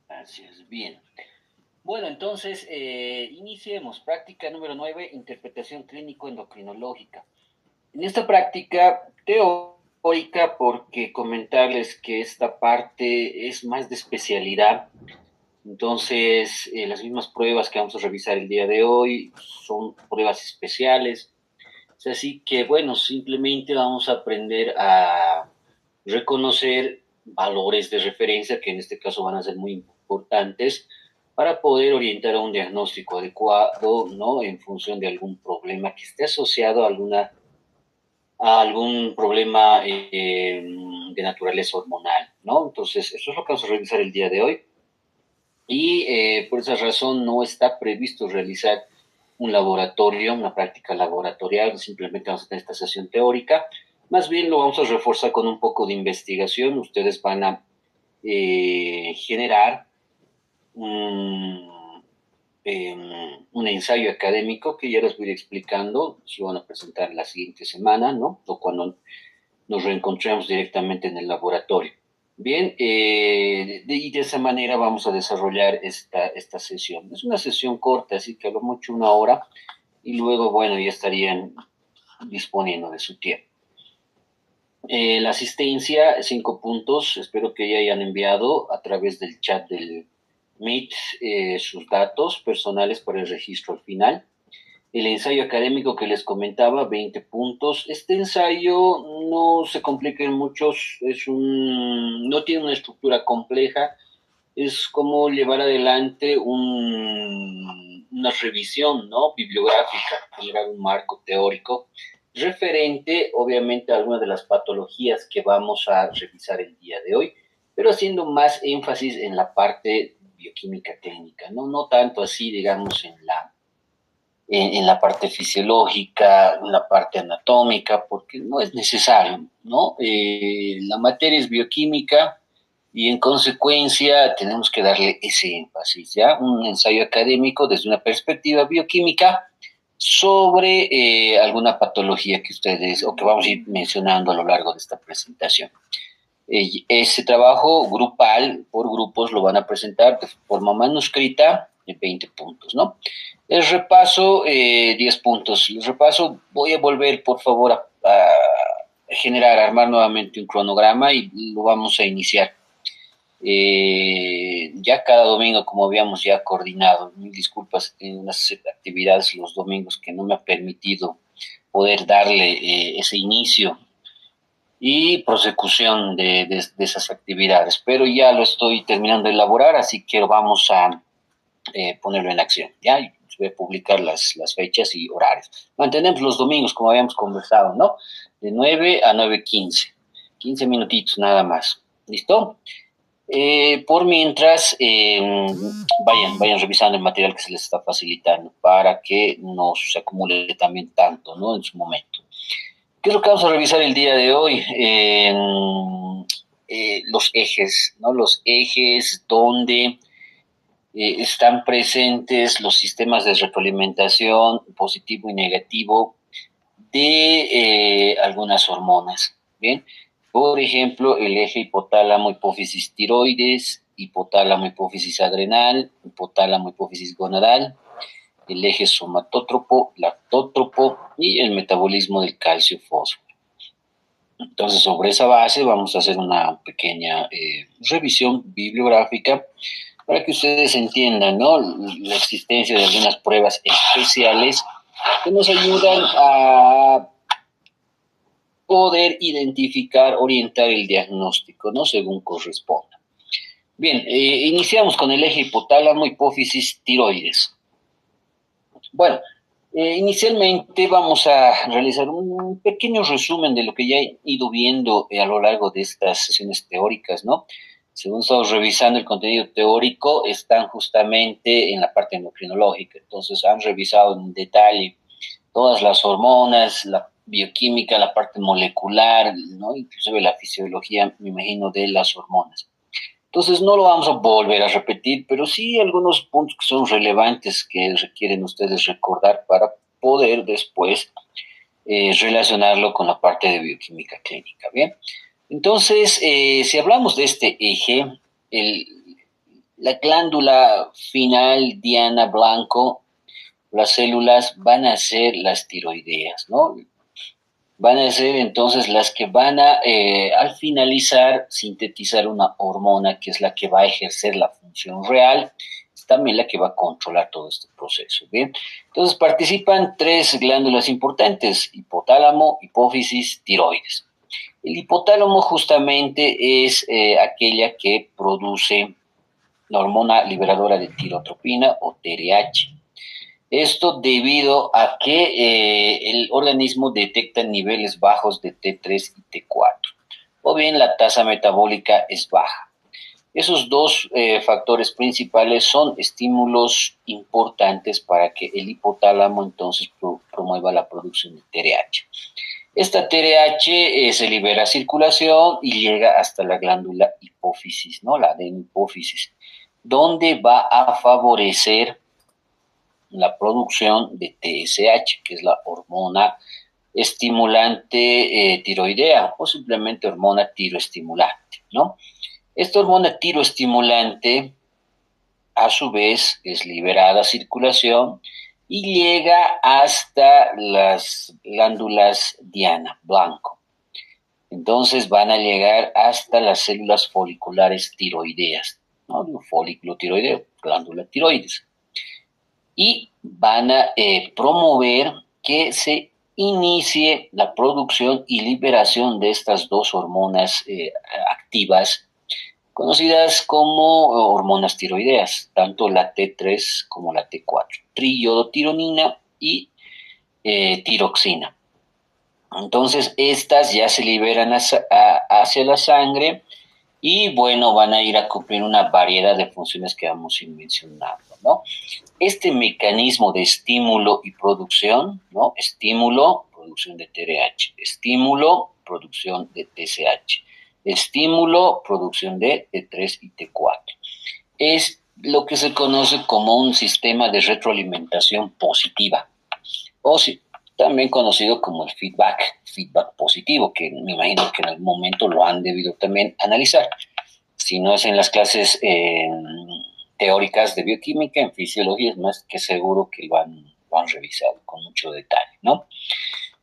Gracias. Bien. Bueno, entonces, iniciemos. Práctica número 9, interpretación clínico-endocrinológica. En esta práctica teórica, porque comentarles que esta parte es más de especialidad, entonces las mismas pruebas que vamos a revisar el día de hoy son pruebas especiales. Es así que, bueno, simplemente vamos a aprender a reconocer valores de referencia, que en este caso van a ser muy importantes, para poder orientar a un diagnóstico adecuado, ¿no? En función de algún problema que esté asociado a algún problema de naturaleza hormonal, ¿no? Entonces, eso es lo que vamos a revisar el día de hoy. Y por esa razón no está previsto realizar un laboratorio, una práctica laboratorial, simplemente vamos a tener esta sesión teórica. Más bien lo vamos a reforzar con un poco de investigación. Ustedes van a generar un ensayo académico que ya les voy a ir explicando, se van a presentar la siguiente semana, ¿no? O cuando nos reencontremos directamente en el laboratorio. Bien, y de esa manera vamos a desarrollar esta sesión. Es una sesión corta, así que a lo mucho 1 hora, y luego, bueno, ya estarían disponiendo de su tiempo. La asistencia, 5 puntos, espero que ya hayan enviado a través del chat del Meet sus datos personales para el registro al final. El ensayo académico que les comentaba, 20 puntos. Este ensayo no se complica en muchos, no tiene una estructura compleja, es como llevar adelante una revisión, ¿no? Bibliográfica, generar un marco teórico referente, obviamente, a algunas de las patologías que vamos a revisar el día de hoy, pero haciendo más énfasis en la parte bioquímica clínica, ¿no? No tanto así, digamos, en la parte fisiológica, en la parte anatómica, porque no es necesario, ¿no? La materia es bioquímica y en consecuencia tenemos que darle ese énfasis, ¿ya? Un ensayo académico desde una perspectiva bioquímica sobre alguna patología que ustedes, o que vamos a ir mencionando a lo largo de esta presentación. Ese trabajo grupal, por grupos, lo van a presentar de forma manuscrita de 20 puntos, ¿no? El repaso, 10 puntos. El repaso, voy a volver, por favor, a generar, a armar nuevamente un cronograma y lo vamos a iniciar. Ya cada domingo, como habíamos ya coordinado, mil disculpas, en unas actividades los domingos que no me ha permitido poder darle ese inicio y prosecución de esas actividades, pero ya lo estoy terminando de elaborar, así que vamos a ponerlo en acción, ¿ya? Y voy a publicar las fechas y horarios. Mantenemos los domingos, como habíamos conversado, ¿no? De 9 a 9:15, 15 minutitos nada más, ¿listo? Por mientras, vayan revisando el material que se les está facilitando para que no se acumule también tanto, ¿no? En su momento. ¿Qué es lo que vamos a revisar el día de hoy? Los ejes, ¿no? Los ejes donde están presentes los sistemas de retroalimentación positivo y negativo de algunas hormonas. Bien, por ejemplo, el eje hipotálamo, hipófisis tiroides, hipotálamo, hipófisis adrenal, hipotálamo, hipófisis gonadal, el eje somatótropo, lactótropo y el metabolismo del calcio fósforo. Entonces, sobre esa base vamos a hacer una pequeña revisión bibliográfica para que ustedes entiendan, ¿no? La existencia de algunas pruebas especiales que nos ayudan a poder identificar, orientar el diagnóstico, ¿no? Según corresponda. Bien, iniciamos con el eje hipotálamo, hipófisis, tiroides. Bueno, inicialmente vamos a realizar un pequeño resumen de lo que ya he ido viendo a lo largo de estas sesiones teóricas, ¿no? Según estamos revisando el contenido teórico, están justamente en la parte endocrinológica, entonces han revisado en detalle todas las hormonas, la bioquímica, la parte molecular, ¿no? Inclusive la fisiología, me imagino, de las hormonas. Entonces no lo vamos a volver a repetir, pero sí algunos puntos que son relevantes que requieren ustedes recordar para poder después relacionarlo con la parte de bioquímica clínica, ¿bien? Entonces, si hablamos de este eje, la glándula final diana blanco, las células van a ser las tiroideas, ¿no? Van a ser entonces las que van a, al finalizar, sintetizar una hormona que es la que va a ejercer la función real, es también la que va a controlar todo este proceso, ¿bien? Entonces participan tres glándulas importantes, hipotálamo, hipófisis, tiroides. El hipotálamo justamente es aquella que produce la hormona liberadora de tirotropina o TRH. Esto debido a que el organismo detecta niveles bajos de T3 y T4, o bien la tasa metabólica es baja. Esos dos factores principales son estímulos importantes para que el hipotálamo entonces promueva la producción de TRH. Esta TRH se libera a circulación y llega hasta la glándula hipófisis, ¿no? La adenohipófisis, donde va a favorecer la producción de TSH, que es la hormona estimulante tiroidea o simplemente hormona tiroestimulante, ¿no? Esta hormona tiroestimulante, a su vez, es liberada a circulación y llega hasta las glándulas diana, blanco. Entonces van a llegar hasta las células foliculares tiroideas, ¿no? Folículo tiroideo, glándula tiroides. Y van a promover que se inicie la producción y liberación de estas dos hormonas activas, conocidas como hormonas tiroideas, tanto la T3 como la T4, triiodotironina y tiroxina. Entonces, estas ya se liberan hacia la sangre y, bueno, van a ir a cumplir una variedad de funciones que vamos a ir mencionando, ¿no? Este mecanismo de estímulo y producción, ¿no? Estímulo, producción de TRH, estímulo, producción de TSH, estímulo, producción de T3 y T4. Es lo que se conoce como un sistema de retroalimentación positiva, o sí, también conocido como el feedback positivo, que me imagino que en algún momento lo han debido también analizar. Si no es en las clases teóricas de bioquímica, en fisiología, es más que seguro que lo han revisado con mucho detalle, ¿no?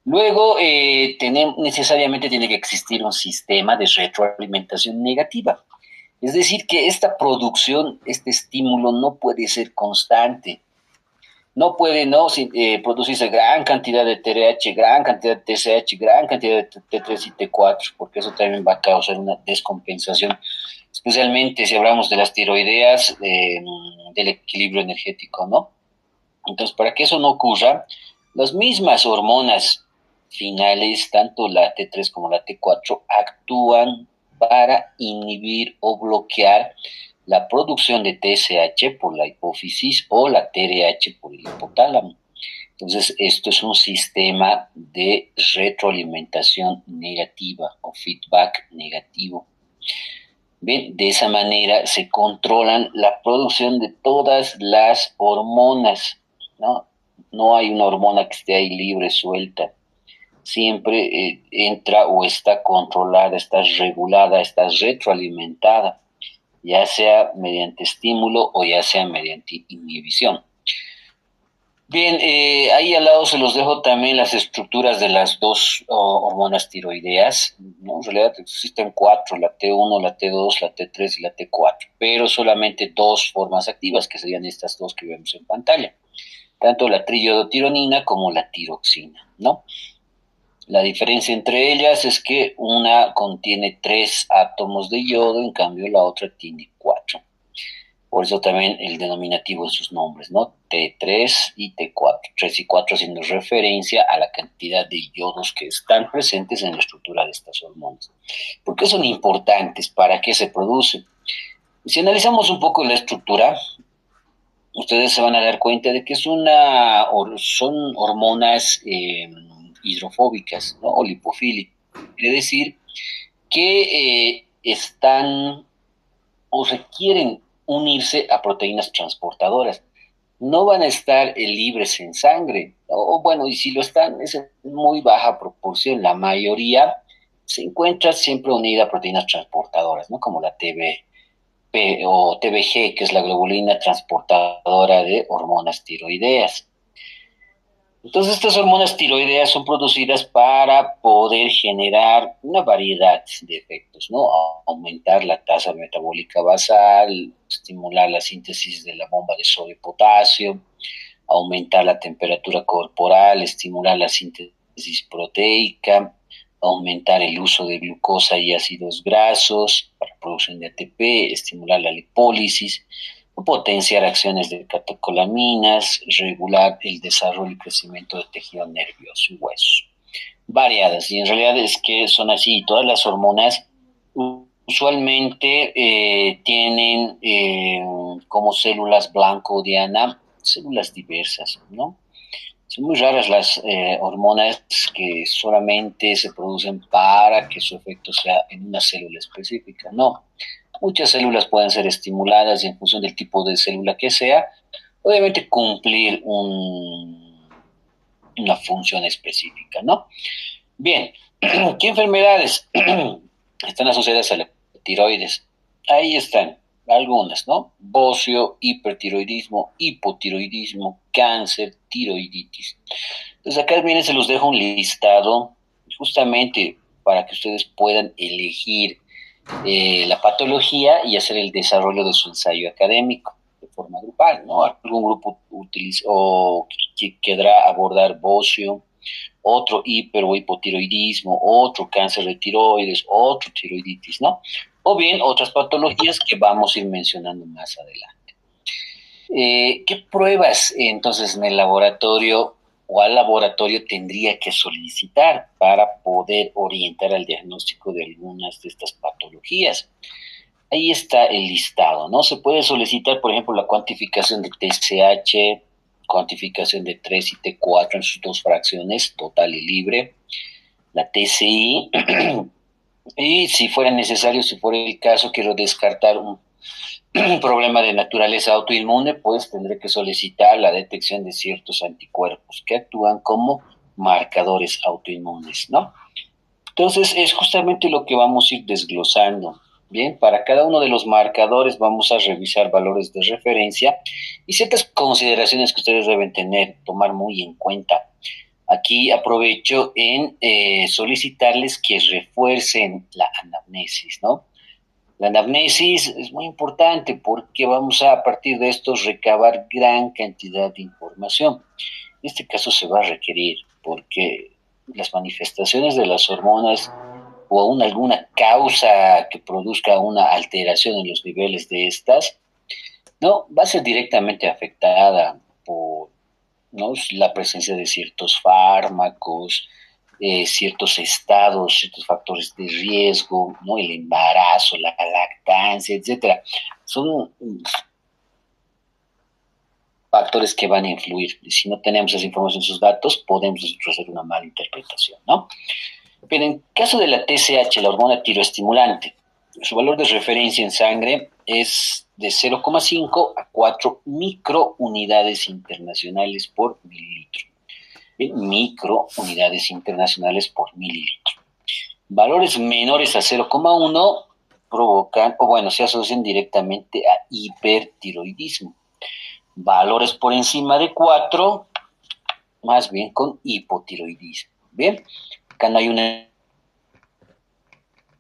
Luego, necesariamente tiene que existir un sistema de retroalimentación negativa. Es decir, que esta producción, este estímulo no puede ser constante. No puede no producirse gran cantidad de TRH, gran cantidad de TSH, gran cantidad de T3 y T4, porque eso también va a causar una descompensación, especialmente si hablamos de las tiroideas, del equilibrio energético, ¿no? Entonces, para que eso no ocurra, las mismas hormonas finales, tanto la T3 como la T4, actúan para inhibir o bloquear la producción de TSH por la hipófisis o la TRH por el hipotálamo. Entonces, esto es un sistema de retroalimentación negativa o feedback negativo. Bien, de esa manera se controlan la producción de todas las hormonas, ¿no? No hay una hormona que esté ahí libre, suelta. Siempre entra o está controlada, está regulada, está retroalimentada, ya sea mediante estímulo o ya sea mediante inhibición. Bien, ahí al lado se los dejo también las estructuras de las dos hormonas tiroideas, ¿no? En realidad existen cuatro, la T1, la T2, la T3 y la T4, pero solamente dos formas activas, que serían estas dos que vemos en pantalla, tanto la triiodotironina como la tiroxina, ¿no? La diferencia entre ellas es que una contiene 3 átomos de yodo, en cambio la otra tiene 4. Por eso también el denominativo en sus nombres, ¿no? T3 y T4. 3 y 4 haciendo referencia a la cantidad de yodos que están presentes en la estructura de estas hormonas. ¿Por qué son importantes? ¿Para qué se producen? Si analizamos un poco la estructura, ustedes se van a dar cuenta de que son hormonas hidrofóbicas, ¿no? O lipofílicas. Quiere decir que están o requieren unirse a proteínas transportadoras. No van a estar libres en sangre, o bueno, y si lo están, es en muy baja proporción. La mayoría se encuentra siempre unida a proteínas transportadoras, ¿no? Como la TB, o TBG, que es la globulina transportadora de hormonas tiroideas. Entonces, estas hormonas tiroideas son producidas para poder generar una variedad de efectos, ¿no? Aumentar la tasa metabólica basal, estimular la síntesis de la bomba de sodio y potasio, aumentar la temperatura corporal, estimular la síntesis proteica, aumentar el uso de glucosa y ácidos grasos para producción de ATP, estimular la lipólisis, potenciar acciones de catecolaminas, regular el desarrollo y crecimiento del tejido nervioso y hueso. Variadas, y en realidad es que son así, todas las hormonas usualmente tienen como células blanco, Diana, células diversas, ¿no? Son muy raras las hormonas que solamente se producen para que su efecto sea en una célula específica. No, muchas células pueden ser estimuladas y en función del tipo de célula que sea, obviamente cumplir una función específica, ¿no? Bien, ¿qué enfermedades están asociadas a la tiroides? Ahí están algunas, ¿no? Bocio, hipertiroidismo, hipotiroidismo, cáncer, tiroiditis. Entonces acá viene, se los dejo un listado justamente para que ustedes puedan elegir la patología y hacer el desarrollo de su ensayo académico de forma grupal, ¿no? Algún grupo utiliza o que querrá abordar bocio, otro hiper o hipotiroidismo, otro cáncer de tiroides, otro tiroiditis, ¿no? O bien otras patologías que vamos a ir mencionando más adelante. ¿Qué pruebas entonces en el laboratorio o al laboratorio tendría que solicitar para poder orientar al diagnóstico de algunas de estas patologías? Ahí está el listado, ¿no? Se puede solicitar, por ejemplo, la cuantificación de TSH, cuantificación de 3 y T4 en sus dos fracciones, total y libre, la TCI, y si fuera necesario, si fuera el caso, quiero descartar un problema de naturaleza autoinmune, pues tendré que solicitar la detección de ciertos anticuerpos que actúan como marcadores autoinmunes, ¿no? Entonces es justamente lo que vamos a ir desglosando. Bien, para cada uno de los marcadores vamos a revisar valores de referencia y ciertas consideraciones que ustedes deben tener, tomar muy en cuenta. Aquí aprovecho en solicitarles que refuercen la anamnesis, ¿no? La anamnesis es muy importante porque vamos a partir de esto recabar gran cantidad de información. En este caso se va a requerir porque las manifestaciones de las hormonas o aún alguna causa que produzca una alteración en los niveles de estas, no va a ser directamente afectada por, ¿no?, la presencia de ciertos fármacos, ciertos estados, ciertos factores de riesgo, ¿no? El embarazo, la lactancia, etcétera. Son factores que van a influir. Y si no tenemos esa información, esos datos, podemos hacer una mala interpretación, ¿no? Pero en caso de la TSH, la hormona tiroestimulante, su valor de referencia en sangre es de 0,5 a 4 microunidades internacionales por mililitro. Microunidades internacionales por mililitro. Valores menores a 0,1 provocan, o bueno, se asocian directamente a hipertiroidismo. Valores por encima de 4, más bien con hipotiroidismo. Bien, acá no hay un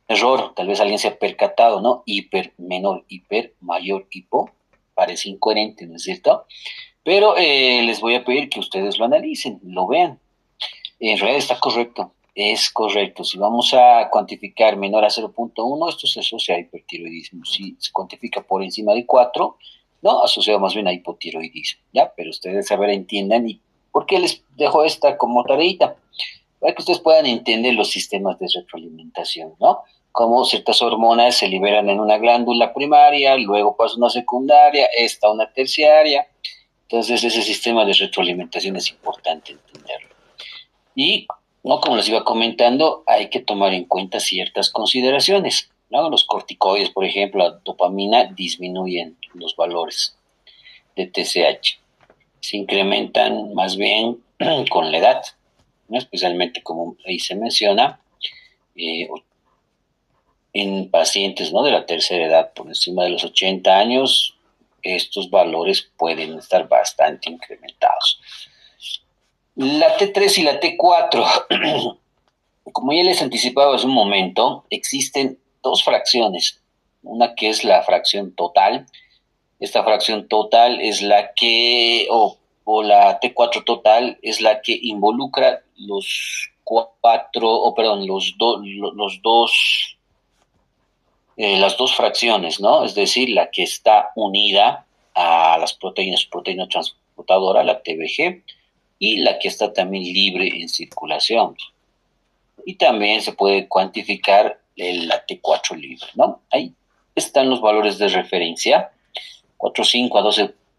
error, tal vez alguien se ha percatado, ¿no? Hiper, menor, hiper, mayor, hipo, parece incoherente, ¿no es cierto? Pero les voy a pedir que ustedes lo analicen, lo vean. En realidad está correcto, es correcto. Si vamos a cuantificar menor a 0,1, esto se asocia a hipertiroidismo. Si se cuantifica por encima de 4, no, asociado más bien a hipotiroidismo, ¿ya? Pero ustedes a ver, entiendan, y por qué les dejo esta como tareita, para que ustedes puedan entender los sistemas de retroalimentación, ¿no? Cómo ciertas hormonas se liberan en una glándula primaria, luego pasa una secundaria, esta una terciaria. Entonces ese sistema de retroalimentación es importante entenderlo. Y, ¿no?, como les iba comentando, hay que tomar en cuenta ciertas consideraciones, ¿no? Los corticoides, por ejemplo, la dopamina, disminuyen los valores de TSH. Se incrementan más bien con la edad, ¿no? Especialmente como ahí se menciona, en pacientes, ¿no?, de la tercera edad, por encima de los 80 años, estos valores pueden estar bastante incrementados. La T3 y la T4, como ya les anticipaba hace un momento, existen dos fracciones. Una que es la fracción total. Esta fracción total es la que, o la T4 total, es la que involucra los cuatro, o perdón, las dos fracciones, ¿no? Es decir, la que está unida a las proteínas, proteína transportadora, la TBG, y la que está también libre en circulación. Y también se puede cuantificar la T4 libre, ¿no? Ahí están los valores de referencia, 4,5 a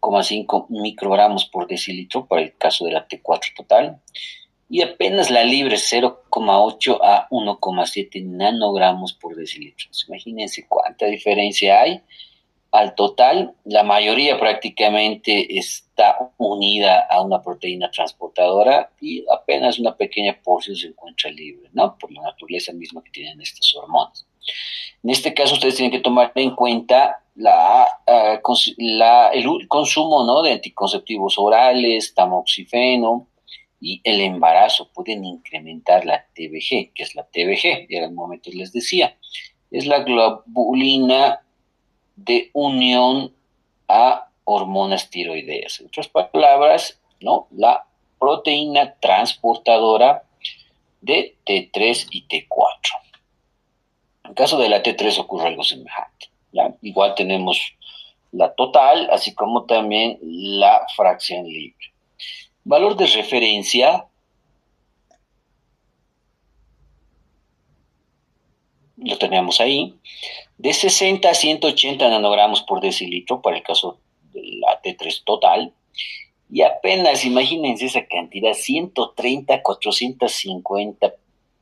12,5 microgramos por decilitro para el caso de la T4 total, y apenas la libre 0,8 a 1,7 nanogramos por decilitro. Imagínense cuánta diferencia hay. Al total, la mayoría prácticamente está unida a una proteína transportadora y apenas una pequeña porción se encuentra libre, ¿no? Por la naturaleza misma que tienen estas hormonas. En este caso, ustedes tienen que tomar en cuenta el consumo, ¿no?, de anticonceptivos orales, tamoxifeno, y el embarazo pueden incrementar la TBG, que es la TBG, ya en el momento les decía, es la globulina de unión a hormonas tiroideas. En otras palabras, ¿no?, la proteína transportadora de T3 y T4. En caso de la T3 ocurre algo semejante, ¿ya? Igual tenemos la total, así como también la fracción libre. Valor de referencia, lo tenemos ahí, de 60 a 180 nanogramos por decilitro para el caso de la T3 total, y apenas, imagínense esa cantidad, 130 a 450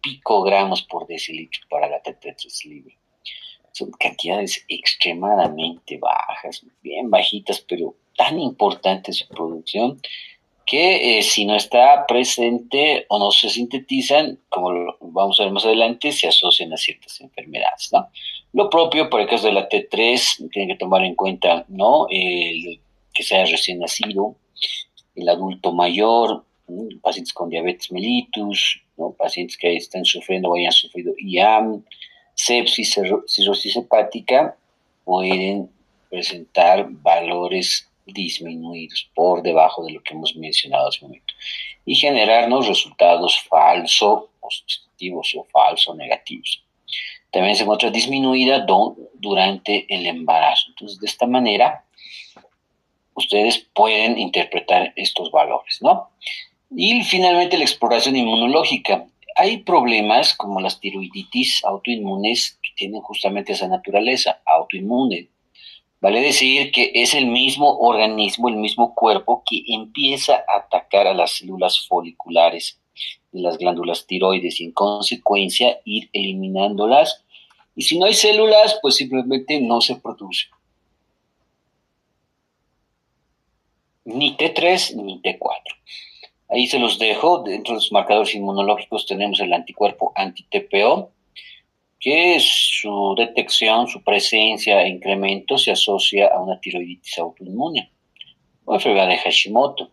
picogramos por decilitro para la T3 libre. Son cantidades extremadamente bajas, bien bajitas, pero tan importante su producción que si no está presente o no se sintetizan, como lo vamos a ver más adelante, se asocian a ciertas enfermedades, ¿no? Lo propio por el caso de la T3, tienen que tomar en cuenta, ¿no?, el que sea recién nacido, el adulto mayor, ¿no?, pacientes con diabetes mellitus, ¿no?, pacientes que están sufriendo o hayan sufrido IAM, sepsis, cirrosis hepática, pueden presentar valores disminuidos por debajo de lo que hemos mencionado hace un momento y generarnos resultados falso positivos o falso negativos. También se encuentra disminuida durante el embarazo. Entonces, de esta manera, ustedes pueden interpretar estos valores, ¿no? Y finalmente la exploración inmunológica. Hay problemas como las tiroiditis autoinmunes que tienen justamente esa naturaleza autoinmune. Vale decir que es el mismo organismo, el mismo cuerpo que empieza a atacar a las células foliculares de las glándulas tiroides y en consecuencia ir eliminándolas. Y si no hay células, pues simplemente no se produce ni T3 ni T4. Ahí se los dejo. Dentro de los marcadores inmunológicos tenemos el anticuerpo anti-TPO, que su detección, su presencia e incremento se asocia a una tiroiditis autoinmune o enfermedad de Hashimoto.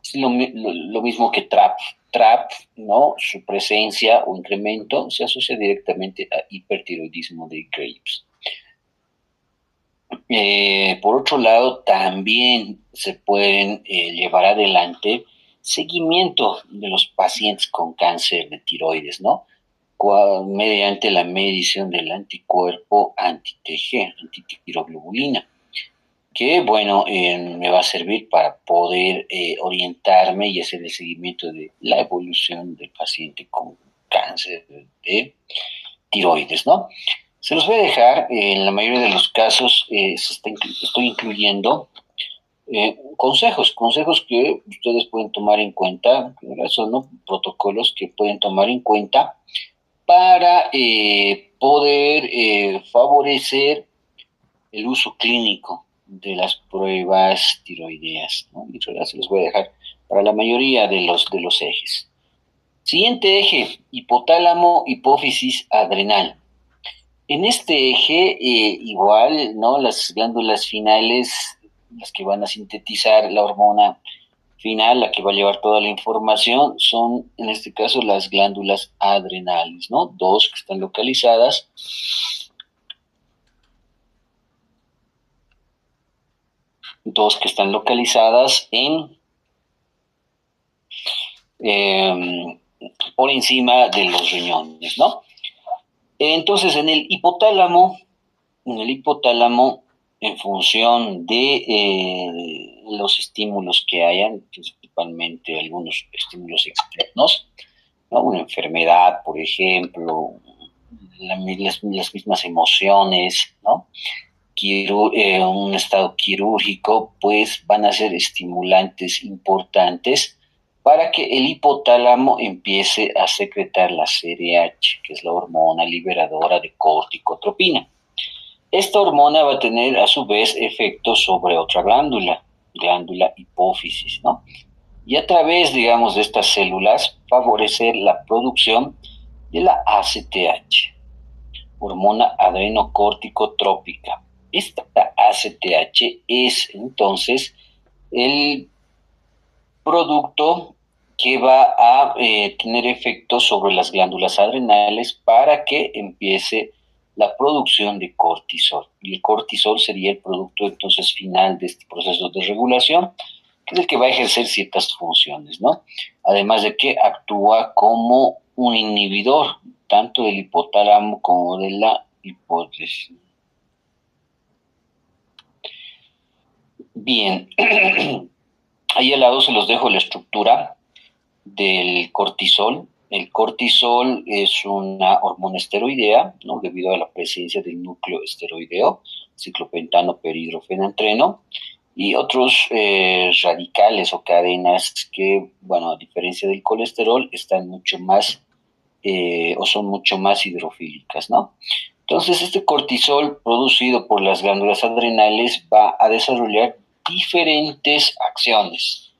Es lo mismo que TRAP, ¿no? Su presencia o incremento se asocia directamente a hipertiroidismo de Graves. Por otro lado, también se pueden llevar adelante seguimiento de los pacientes con cáncer de tiroides, ¿no?, mediante la medición del anticuerpo anti-TG, antitiroglobulina, que, bueno, me va a servir para poder orientarme y hacer el seguimiento de la evolución del paciente con cáncer de tiroides, ¿no? Se los voy a dejar, en la mayoría de los casos estoy incluyendo consejos que ustedes pueden tomar en cuenta, son, ¿no?, protocolos que pueden tomar en cuenta para poder favorecer el uso clínico de las pruebas tiroideas, ¿no? Y se los voy a dejar para la mayoría de los ejes. Siguiente eje, hipotálamo, hipófisis adrenal. En este eje, igual, ¿no? Las glándulas finales, las que van a sintetizar la hormona final, la que va a llevar toda la información, son en este caso las glándulas adrenales, ¿no? Dos que están localizadas. Dos que están localizadas eh, por encima de los riñones, ¿no? Entonces, en el hipotálamo, en función de los estímulos que hayan, principalmente algunos estímulos externos, ¿no? Una enfermedad, por ejemplo, las mismas emociones, ¿no? Un estado quirúrgico, pues van a ser estimulantes importantes para que el hipotálamo empiece a secretar la CRH, que es la hormona liberadora de corticotropina. Esta hormona va a tener a su vez efectos sobre otra glándula hipófisis, ¿no? Y a través, digamos, de estas células favorecer la producción de la ACTH, hormona adrenocorticotrópica. Esta ACTH es entonces el producto que va a tener efectos sobre las glándulas adrenales para que empiece la producción de cortisol. Y el cortisol sería el producto entonces final de este proceso de regulación, que es el que va a ejercer ciertas funciones, ¿no? Además de que actúa como un inhibidor tanto del hipotálamo como de la hipófisis. Bien, ahí al lado se los dejo la estructura del cortisol. El cortisol es una hormona esteroidea, ¿no? Debido a la presencia del núcleo esteroideo, ciclopentano perhidrofenantreno, y otros radicales o cadenas que, bueno, a diferencia del colesterol, están mucho más o son mucho más hidrofílicas, ¿no? Entonces, este cortisol producido por las glándulas adrenales va a desarrollar diferentes acciones: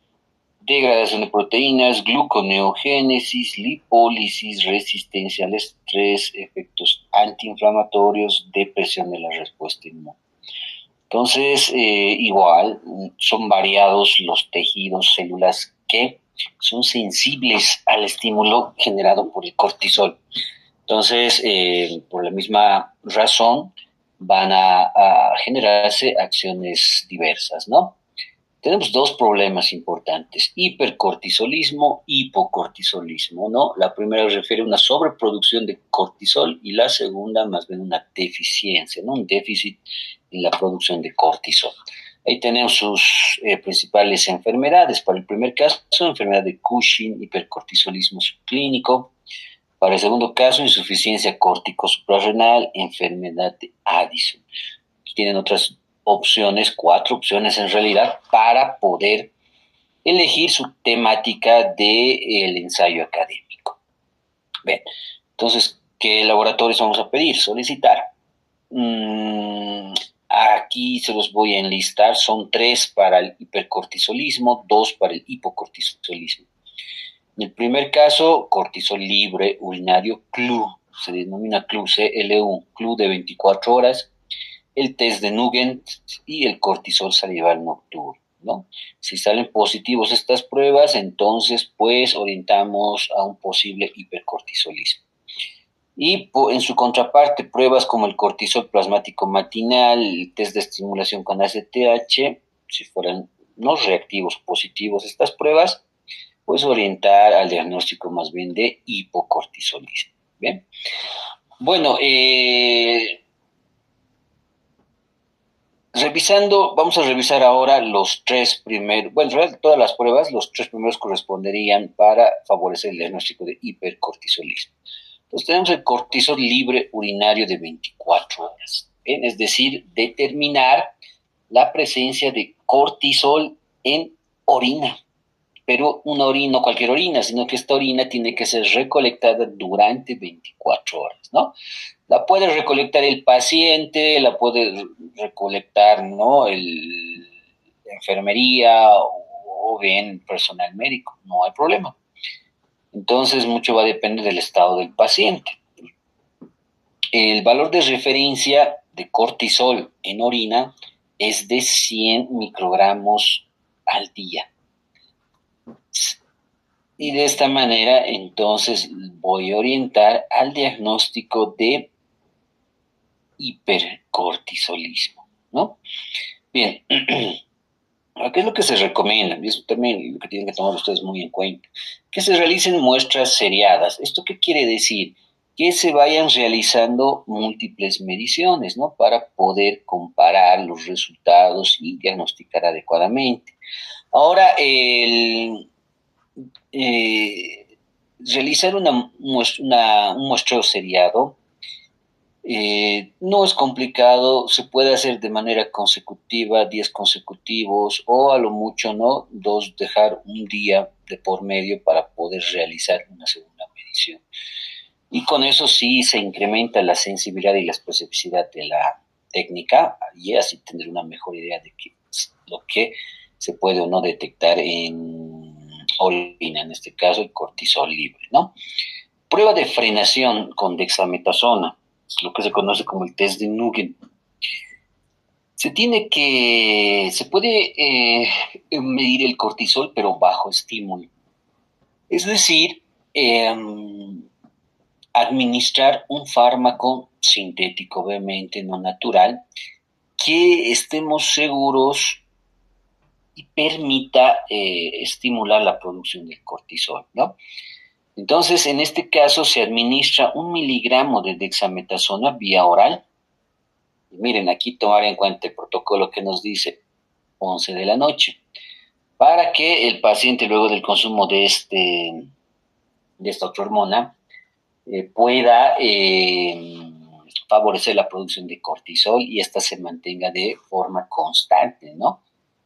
degradación de proteínas, gluconeogénesis, lipólisis, resistencia al estrés, efectos antiinflamatorios, depresión de la respuesta inmune. Entonces, igual, son variados los tejidos, células que son sensibles al estímulo generado por el cortisol. Entonces, por la misma razón, van a generarse acciones diversas, ¿no? Tenemos dos problemas importantes: hipercortisolismo, hipocortisolismo, ¿no? La primera refiere a una sobreproducción de cortisol y la segunda más bien una deficiencia, ¿no? Un déficit en la producción de cortisol. Ahí tenemos sus principales enfermedades. Para el primer caso, enfermedad de Cushing, hipercortisolismo subclínico. Para el segundo caso, insuficiencia córtico-suprarrenal, enfermedad de Addison. Tienen otras opciones, 4 opciones en realidad, para poder elegir su temática del ensayo académico. Bien, entonces, ¿qué laboratorios vamos a pedir? Solicitar. Aquí se los voy a enlistar. Son 3 para el hipercortisolismo, 2 para el hipocortisolismo. En el primer caso, cortisol libre urinario CLU, se denomina CLU, CLU de 24 horas, el test de Nugent y el cortisol salival nocturno, ¿no? Si salen positivos estas pruebas, entonces pues orientamos a un posible hipercortisolismo. Y en su contraparte, pruebas como el cortisol plasmático matinal, el test de estimulación con ACTH, si fueran no reactivos positivos estas pruebas, pues orientar al diagnóstico más bien de hipocortisolismo. Bien. Bueno, vamos a revisar ahora los 3 primeros, bueno, en realidad todas las pruebas, los 3 primeros corresponderían para favorecer el diagnóstico de hipercortisolismo. Entonces tenemos el cortisol libre urinario de 24 horas, ¿bien? Es decir, determinar la presencia de cortisol en orina, pero una orina, no cualquier orina, sino que esta orina tiene que ser recolectada durante 24 horas, ¿no? La puede recolectar el paciente, la puede recolectar, ¿no? La enfermería o bien personal médico, no hay problema. Entonces, mucho va a depender del estado del paciente. El valor de referencia de cortisol en orina es de 100 microgramos al día. Y de esta manera, entonces, voy a orientar al diagnóstico de hipercortisolismo, ¿no? Bien, ¿qué es lo que se recomienda? Y eso también lo que tienen que tomar ustedes muy en cuenta. Que se realicen muestras seriadas. ¿Esto qué quiere decir? Que se vayan realizando múltiples mediciones, ¿no? Para poder comparar los resultados y diagnosticar adecuadamente. Ahora, eh, realizar un muestreo seriado no es complicado, se puede hacer de manera consecutiva, 10 consecutivos o a lo mucho, ¿no? Dos, dejar un día de por medio para poder realizar una segunda medición. Y con eso sí se incrementa la sensibilidad y la especificidad de la técnica y así tendré una mejor idea de lo que se puede o no detectar en orina, en este caso el cortisol libre, ¿no? Prueba de frenación con dexametasona, es lo que se conoce como el test de Nugent. Se puede medir el cortisol, pero bajo estímulo. Es decir, administrar un fármaco sintético, obviamente no natural, que estemos seguros y permita estimular la producción del cortisol, ¿no? Entonces, en este caso se administra 1 miligramo de dexametasona vía oral. Y miren, aquí tomar en cuenta el protocolo que nos dice 11 de la noche, para que el paciente luego del consumo de esta otra hormona pueda favorecer la producción de cortisol y esta se mantenga de forma constante, ¿no?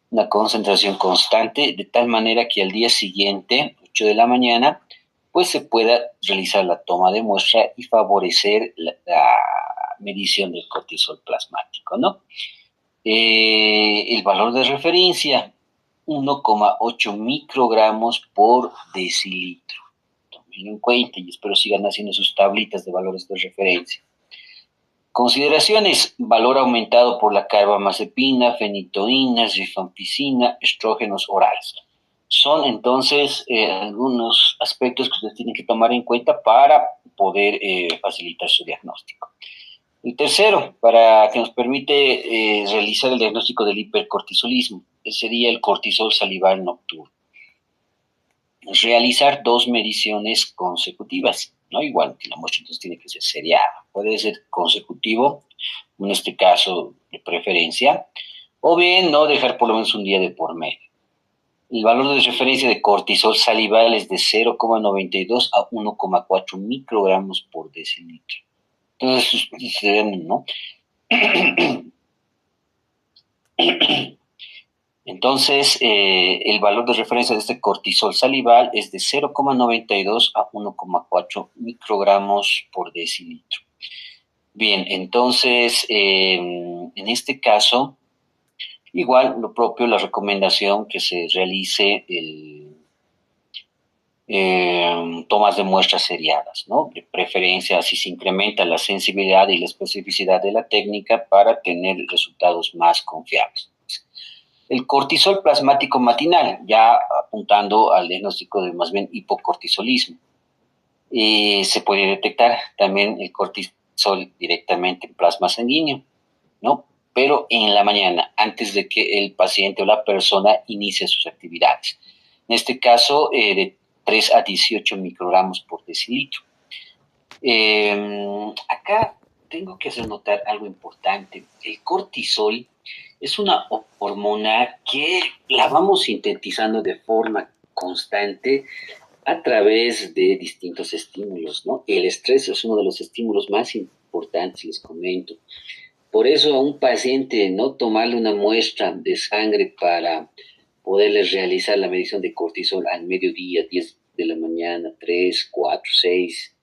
Una concentración constante, de tal manera que al día siguiente, 8 de la mañana, pues se pueda realizar la toma de muestra y favorecer la medición del cortisol plasmático, ¿no? El valor de referencia, 1,8 microgramos por decilitro. Tómenlo en cuenta y espero sigan haciendo sus tablitas de valores de referencia. Consideraciones: valor aumentado por la carbamazepina, fenitoína, rifampicina, estrógenos orales. Son entonces algunos aspectos que ustedes tienen que tomar en cuenta para poder facilitar su diagnóstico. El tercero, para que nos permite realizar el diagnóstico del hipercortisolismo, sería el cortisol salival nocturno. Realizar 2 mediciones consecutivas, ¿no? Igual que la muestra entonces tiene que ser seriada, puede ser consecutivo, en este caso de preferencia, o bien no dejar por lo menos un día de por medio. El valor de referencia de cortisol salival es de 0,92 a 1,4 microgramos por decilitro. Entonces, ¿no? Entonces, el valor de referencia de este cortisol salival es de 0,92 a 1,4 microgramos por decilitro. Bien, entonces, en este caso, igual lo propio, la recomendación que se realice tomas de muestras seriadas, ¿no? De preferencia, así se incrementa la sensibilidad y la especificidad de la técnica para tener resultados más confiables. El cortisol plasmático matinal, ya apuntando al diagnóstico de más bien hipocortisolismo. Se puede detectar también el cortisol directamente en plasma sanguíneo, ¿no? Pero en la mañana, antes de que el paciente o la persona inicie sus actividades. En este caso, de 3 a 18 microgramos por decilitro. Acá tengo que hacer notar algo importante. El cortisol es una hormona que la vamos sintetizando de forma constante a través de distintos estímulos, ¿no? El estrés es uno de los estímulos más importantes, les comento. Por eso a un paciente, ¿no? Tomarle una muestra de sangre para poderle realizar la medición de cortisol al mediodía, 10 de la mañana, 3, 4, 6,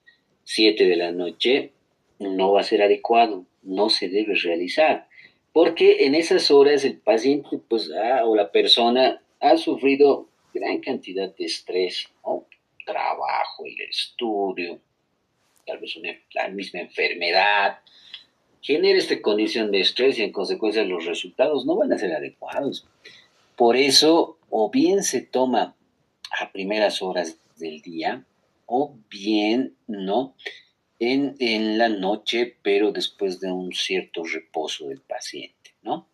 7 de la noche, no va a ser adecuado, no se debe realizar, porque en esas horas el paciente, pues, o la persona ha sufrido gran cantidad de estrés, ¿no? Trabajo, el estudio, tal vez la misma enfermedad, genera esta condición de estrés y en consecuencia los resultados no van a ser adecuados. Por eso, o bien se toma a primeras horas del día, o bien no en la noche, pero después de un cierto reposo del paciente, ¿no?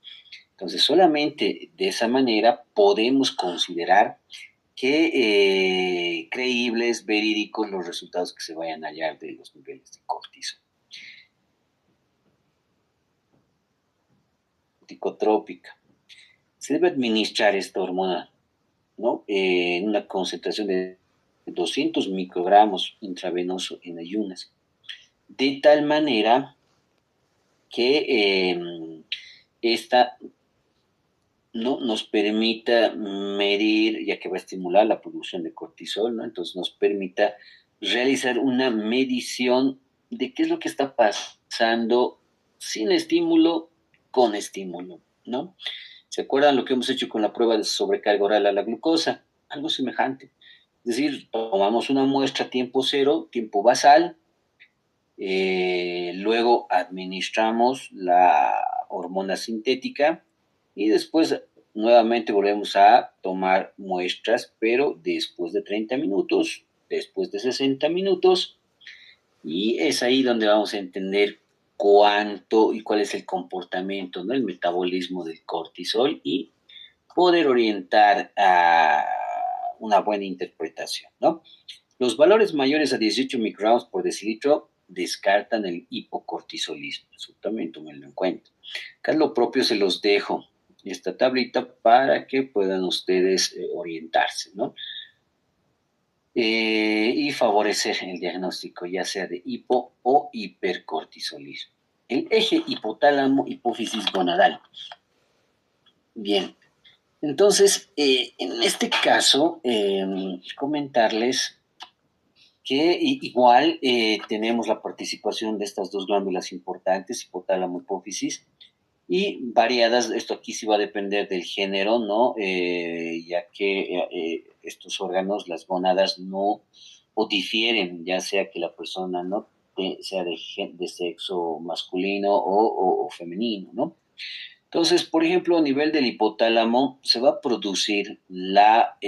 Entonces, solamente de esa manera podemos considerar que creíbles, verídicos los resultados que se vayan a hallar de los niveles de cortisol. Psicotrópica. Se debe administrar esta hormona, ¿no? En una concentración de 200 microgramos intravenoso en ayunas, de tal manera que esta no nos permita medir, ya que va a estimular la producción de cortisol, ¿no? Entonces nos permita realizar una medición de qué es lo que está pasando sin estímulo, con estímulo, ¿no? ¿Se acuerdan lo que hemos hecho con la prueba de sobrecarga oral a la glucosa? Algo semejante. Es decir, tomamos una muestra tiempo cero, tiempo basal, luego administramos la hormona sintética y después nuevamente volvemos a tomar muestras, pero después de 30 minutos, después de 60 minutos, y es ahí donde vamos a entender cuánto y cuál es el comportamiento, ¿no? El metabolismo del cortisol y poder orientar a una buena interpretación, ¿no? Los valores mayores a 18 microgramos por decilitro descartan el hipocortisolismo. Eso también tómenlo en cuenta. Acá lo propio se los dejo, esta tablita, para que puedan ustedes orientarse, ¿no? Y favorecer el diagnóstico, ya sea de hipo o hipercortisolismo. El eje hipotálamo-hipófisis gonadal. Bien, entonces, en este caso, comentarles que igual tenemos la participación de estas dos glándulas importantes, hipotálamo, hipófisis, y variadas, esto aquí sí va a depender del género, ¿no? Ya que estos órganos, las gónadas, no o difieren, ya sea que la persona no sea de sexo masculino o femenino, ¿no? Entonces, por ejemplo, a nivel del hipotálamo se va a producir la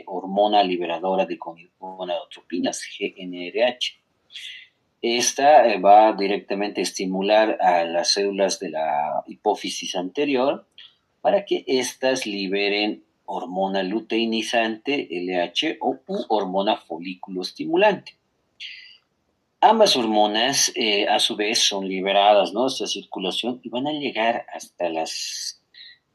hormona liberadora de gonadotropinas, GnRH. Esta va directamente a estimular a las células de la hipófisis anterior para que éstas liberen hormona luteinizante, LH, o hormona folículo estimulante. Ambas hormonas, a su vez, son liberadas, ¿no? Esta circulación y van a llegar hasta las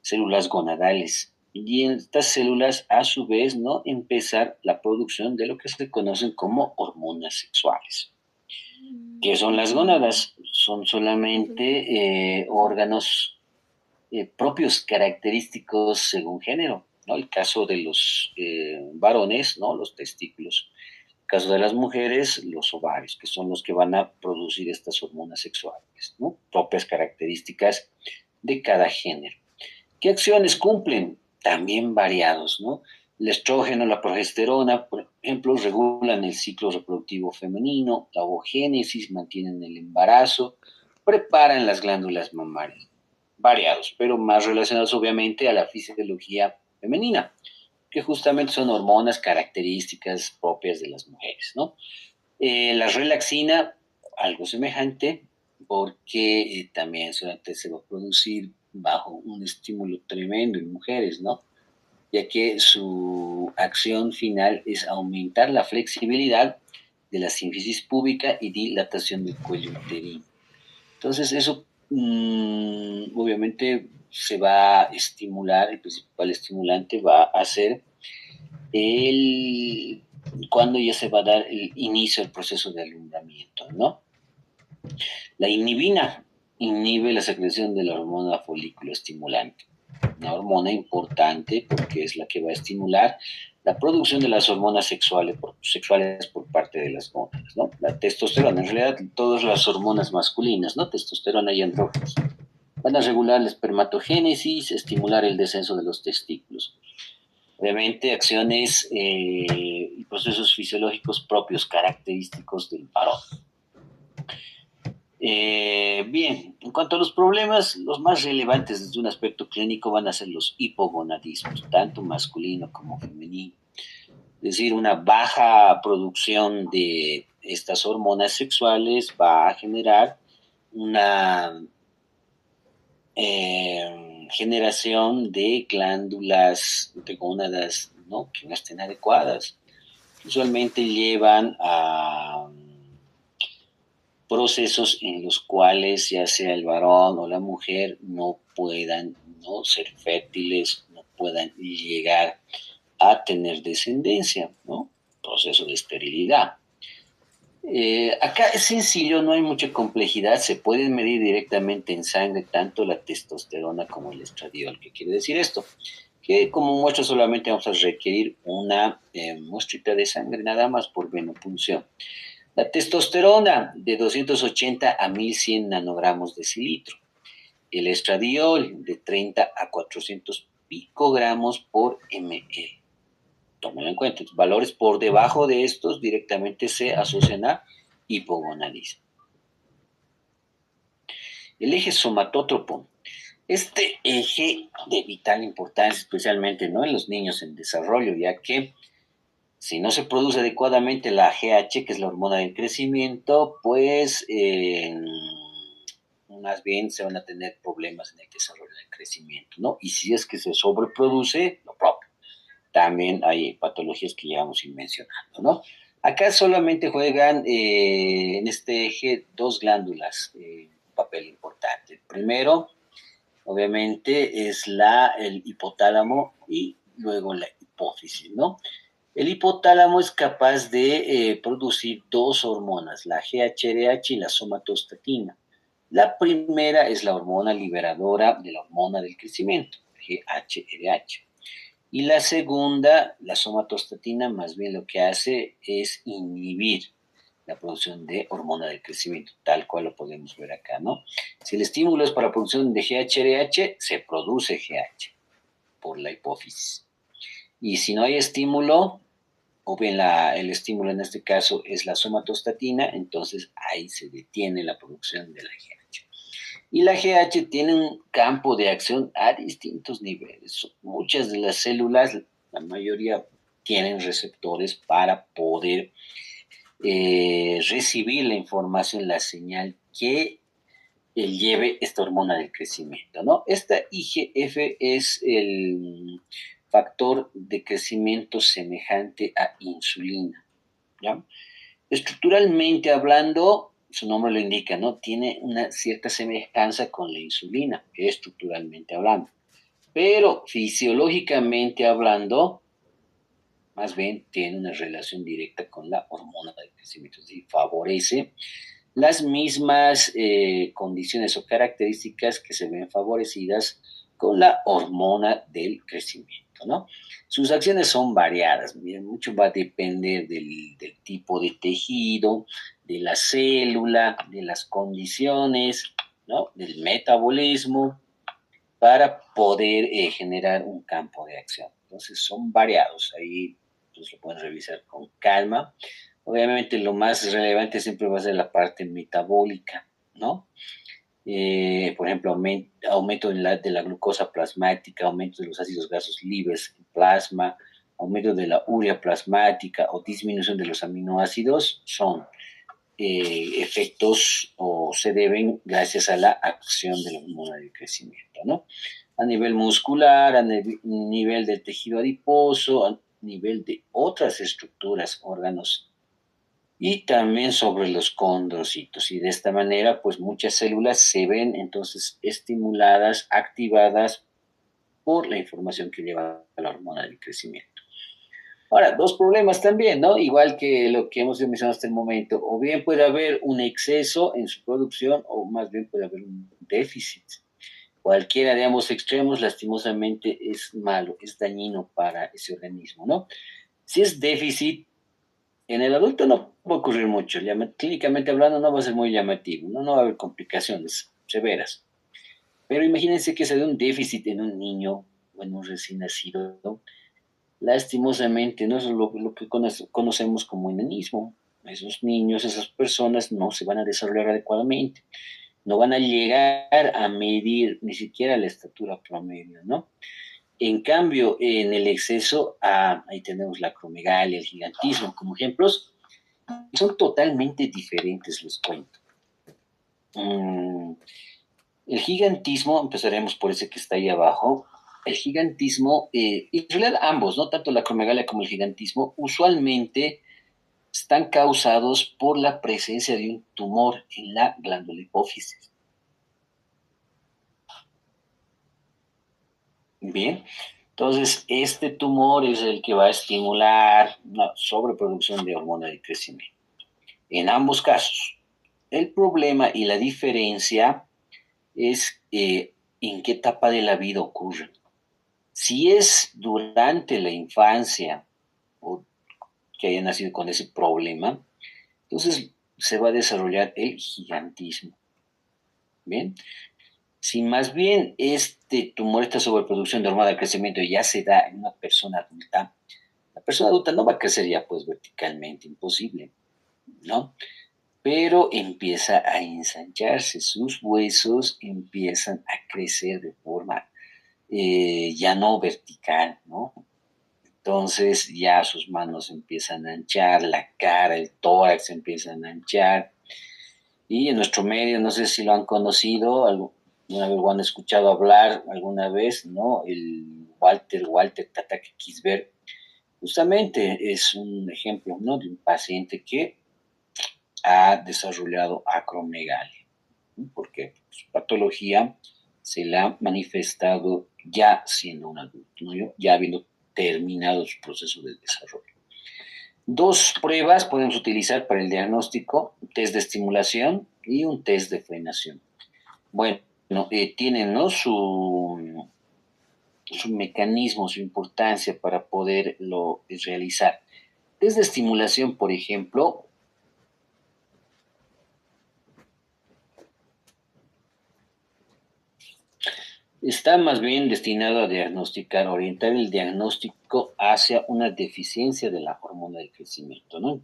células gonadales. Y en estas células, a su vez, ¿no? Empezar la producción de lo que se conocen como hormonas sexuales. ¿Qué son las gónadas? Son solamente órganos propios, característicos según género, ¿no? El caso de los varones, ¿no? Los testículos. El caso de las mujeres, los ovarios, que son los que van a producir estas hormonas sexuales, ¿no? Propias características de cada género. ¿Qué acciones cumplen? También variados, ¿no? El estrógeno, la progesterona, por ejemplo, regulan el ciclo reproductivo femenino, la ovogénesis, mantienen el embarazo, preparan las glándulas mamarias. Variados, pero más relacionados obviamente a la fisiología femenina, que justamente son hormonas características propias de las mujeres, ¿no? La relaxina, algo semejante, porque también se va a producir bajo un estímulo tremendo en mujeres, ¿no? Ya que su acción final es aumentar la flexibilidad de la sínfisis púbica y dilatación del cuello uterino. Entonces, eso obviamente se va a estimular, el principal estimulante va a ser cuando ya se va a dar el inicio del proceso de alumbramiento, ¿no? La inhibina inhibe la secreción de la hormona folículo estimulante, una hormona importante porque es la que va a estimular la producción de las hormonas sexuales por parte de las gónadas, ¿no? La testosterona, en realidad todas las hormonas masculinas, ¿no? Testosterona y andrógenos. Van a regular la espermatogénesis, estimular el descenso de los testículos. Obviamente, acciones procesos fisiológicos propios, característicos del varón. Bien, en cuanto a los problemas, los más relevantes desde un aspecto clínico van a ser los hipogonadismos, tanto masculino como femenino. Es decir, una baja producción de estas hormonas sexuales va a generar una generación de glándulas de gónadas, ¿no?, que no estén adecuadas. Usualmente llevan a procesos en los cuales ya sea el varón o la mujer no puedan, ¿no?, ser fértiles, no puedan llegar a tener descendencia, ¿no? Proceso de esterilidad. Acá es sencillo, no hay mucha complejidad, se puede medir directamente en sangre tanto la testosterona como el estradiol. ¿Qué quiere decir esto? Que como muestra solamente vamos a requerir una muestrita de sangre nada más por venopunción. La testosterona de 280 a 1100 nanogramos decilitro. El estradiol de 30 a 400 picogramos por ml. Tómenlo en cuenta. Valores por debajo de estos directamente se asocian a hipogonadismo. El eje somatótropo. Este eje de vital importancia, especialmente, ¿no?, en los niños en desarrollo, ya que si no se produce adecuadamente la GH, que es la hormona del crecimiento, pues más bien se van a tener problemas en el desarrollo del crecimiento, ¿no? Y si es que se sobreproduce, lo propio. También hay patologías que llevamos mencionando, ¿no? Acá solamente juegan en este eje dos glándulas, un papel importante. Primero, obviamente, es el hipotálamo y luego la hipófisis, ¿no? El hipotálamo es capaz de producir dos hormonas, la GHRH y la somatostatina. La primera es la hormona liberadora de la hormona del crecimiento, GHRH. Y la segunda, la somatostatina, más bien lo que hace es inhibir la producción de hormona del crecimiento, tal cual lo podemos ver acá, ¿no? Si el estímulo es para la producción de GHRH, se produce GH por la hipófisis. Y si no hay estímulo, o bien el estímulo en este caso es la somatostatina, entonces ahí se detiene la producción de la GH. Y la GH tiene un campo de acción a distintos niveles. Muchas de las células, la mayoría, tienen receptores para poder recibir la información, la señal que lleve esta hormona del crecimiento, ¿no? Esta IGF es el factor de crecimiento semejante a insulina, ¿ya? Estructuralmente hablando, su nombre lo indica, ¿no? Tiene una cierta semejanza con la insulina, estructuralmente hablando. Pero fisiológicamente hablando, más bien tiene una relación directa con la hormona del crecimiento, es decir, favorece las mismas condiciones o características que se ven favorecidas con la hormona del crecimiento, ¿no? Sus acciones son variadas, mucho va a depender del tipo de tejido, de la célula, de las condiciones, ¿no?, del metabolismo, para poder generar un campo de acción. Entonces son variados, ahí pues lo pueden revisar con calma. Obviamente lo más relevante siempre va a ser la parte metabólica, ¿no? Por ejemplo, aumento de la glucosa plasmática, aumento de los ácidos grasos libres en plasma, aumento de la urea plasmática o disminución de los aminoácidos son efectos o se deben gracias a la acción de la hormona del crecimiento, ¿no? A nivel muscular, a nivel del tejido adiposo, a nivel de otras estructuras, órganos, y también sobre los condrocitos. Y de esta manera, pues muchas células se ven entonces estimuladas, activadas por la información que lleva la hormona del crecimiento. Ahora, dos problemas también, ¿no? Igual que lo que hemos mencionado hasta el momento, o bien puede haber un exceso en su producción o más bien puede haber un déficit. Cualquiera de ambos extremos, lastimosamente, es malo, es dañino para ese organismo, ¿no? Si es déficit, en el adulto no va a ocurrir mucho, clínicamente hablando no va a ser muy llamativo, no va a haber complicaciones severas. Pero imagínense que se dé un déficit en un niño o en un recién nacido, ¿no? lastimosamente, no es lo que conocemos como enanismo. Esos niños, esas personas no se van a desarrollar adecuadamente, no van a llegar a medir ni siquiera la estatura promedio, ¿no? En cambio, en el exceso, ahí tenemos la acromegalia, el gigantismo como ejemplos, son totalmente diferentes, les cuento. Mm, el gigantismo, empezaremos por ese que está ahí abajo. El gigantismo, en realidad ambos, ¿no? Tanto la acromegalia como el gigantismo, usualmente están causados por la presencia de un tumor en la glándula hipófisis. Bien, entonces este tumor es el que va a estimular la sobreproducción de hormona de crecimiento. En ambos casos, el problema y la diferencia es en qué etapa de la vida ocurre. Si es durante la infancia o que haya nacido con ese problema, entonces se va a desarrollar el gigantismo. Bien, si más bien este tumor, esta sobreproducción de hormona de crecimiento ya se da en una persona adulta, la persona adulta no va a crecer ya pues verticalmente, imposible, ¿no? Pero empieza a ensancharse, sus huesos empiezan a crecer de forma ya no vertical, ¿no? Entonces ya sus manos empiezan a anchar, la cara, el tórax empiezan a anchar. Y en nuestro medio, no sé si lo han conocido, alguna vez lo han escuchado hablar alguna vez, ¿no? El Walter Tatake Kisber, justamente es un ejemplo, ¿no? De un paciente que ha desarrollado acromegalia, ¿no? Porque su patología se la ha manifestado ya siendo un adulto, ¿no? Ya habiendo terminado su proceso de desarrollo. Dos pruebas podemos utilizar para el diagnóstico, un test de estimulación y un test de frenación. Bueno, tienen, ¿no? su mecanismo, su importancia para poderlo realizar. Test de estimulación, por ejemplo, está más bien destinado a diagnosticar, orientar el diagnóstico hacia una deficiencia de la hormona del crecimiento, ¿no?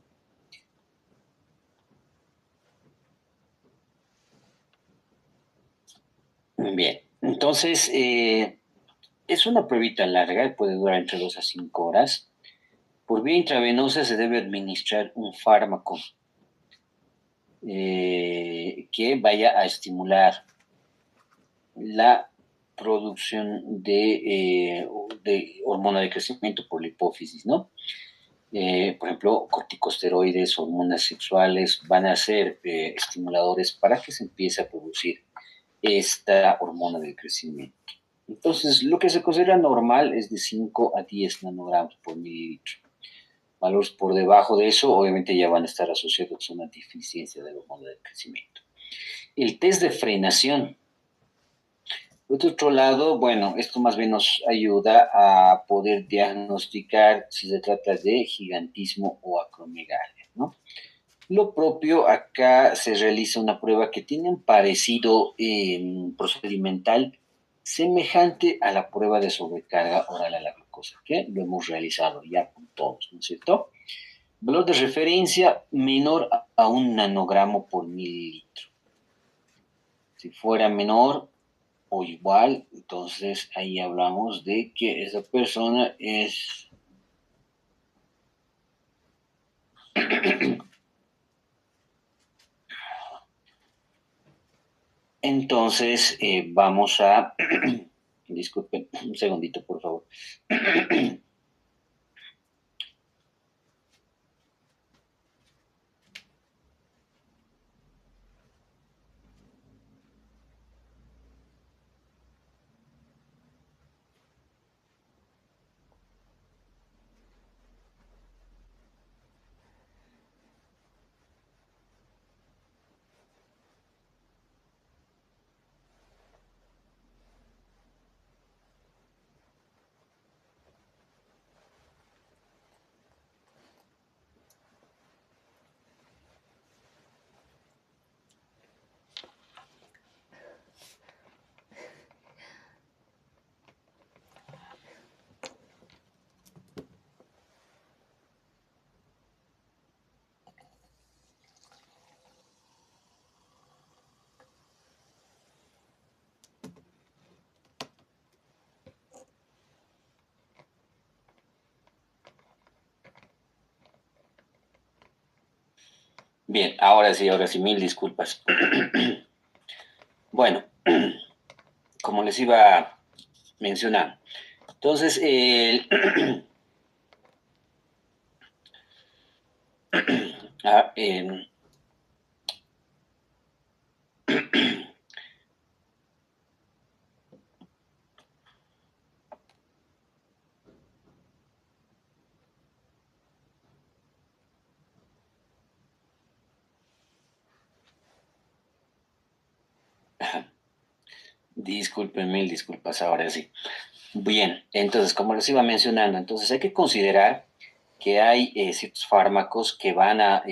Bien, entonces es una pruebita larga, puede durar entre 2 a 5 horas. Por vía intravenosa se debe administrar un fármaco que vaya a estimular la producción de hormona de crecimiento por la hipófisis, ¿no? Por ejemplo, corticosteroides, hormonas sexuales van a ser estimuladores para que se empiece a producir esta hormona del crecimiento. Entonces, lo que se considera normal es de 5 a 10 nanogramos por mililitro. Valores por debajo de eso, obviamente ya van a estar asociados a una deficiencia de hormona del crecimiento. El test de frenación. Por otro lado, bueno, esto más bien nos ayuda a poder diagnosticar si se trata de gigantismo o acromegalia, ¿no? Lo propio, acá se realiza una prueba que tiene un parecido procedimental semejante a la prueba de sobrecarga oral a la glucosa, que lo hemos realizado ya con todos, ¿no es cierto? Valor de referencia menor a un nanogramo por mililitro. Si fuera menor o igual, entonces ahí hablamos de que esa persona es entonces vamos a disculpen un segundito por favor. Bien, ahora sí, mil disculpas. Bueno, como les iba mencionando, entonces, ah, disculpen, mil disculpas, ahora sí. Bien, entonces, como les iba mencionando, entonces hay que considerar que hay ciertos fármacos que van a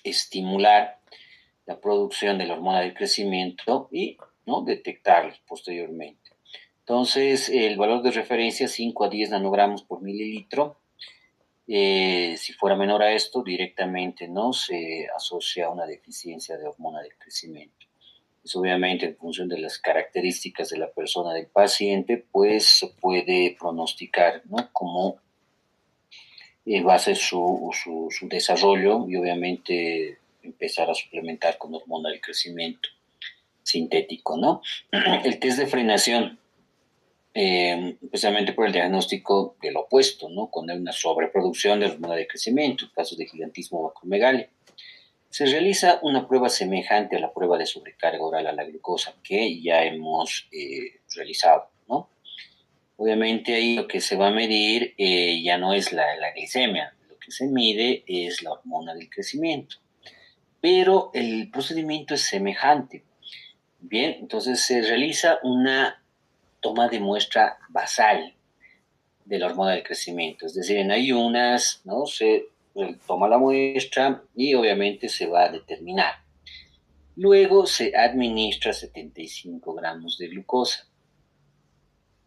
estimular la producción de la hormona del crecimiento y ¿no? detectarlos posteriormente. Entonces, el valor de referencia 5 a 10 nanogramos por mililitro. Si fuera menor a esto, directamente no se asocia a una deficiencia de hormona del crecimiento. Es obviamente en función de las características de la persona del paciente, pues se puede pronosticar ¿no? cómo va a ser su desarrollo y obviamente empezar a suplementar con hormona del crecimiento sintético, ¿no? El test de frenación, especialmente por el diagnóstico del opuesto, ¿no? Cuando hay una sobreproducción de hormona de crecimiento, casos de gigantismo o acromegalia. Se realiza una prueba semejante a la prueba de sobrecarga oral a la glucosa que ya hemos realizado, ¿no? Obviamente ahí lo que se va a medir ya no es la glicemia, lo que se mide es la hormona del crecimiento, pero el procedimiento es semejante. Bien, entonces se realiza una toma de muestra basal de la hormona del crecimiento, es decir, en ayunas, ¿no? Se toma la muestra y obviamente se va a determinar. Luego se administra 75 gramos de glucosa,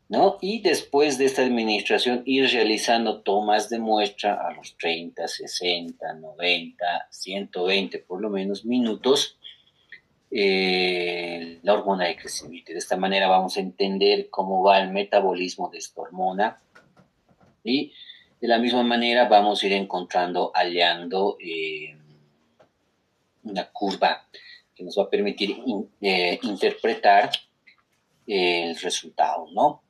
¿no? Y después de esta administración ir realizando tomas de muestra a los 30, 60, 90, 120 por lo menos minutos la hormona de crecimiento. De esta manera vamos a entender cómo va el metabolismo de esta hormona y de la misma manera vamos a ir encontrando, hallando una curva que nos va a permitir interpretar el resultado, ¿no?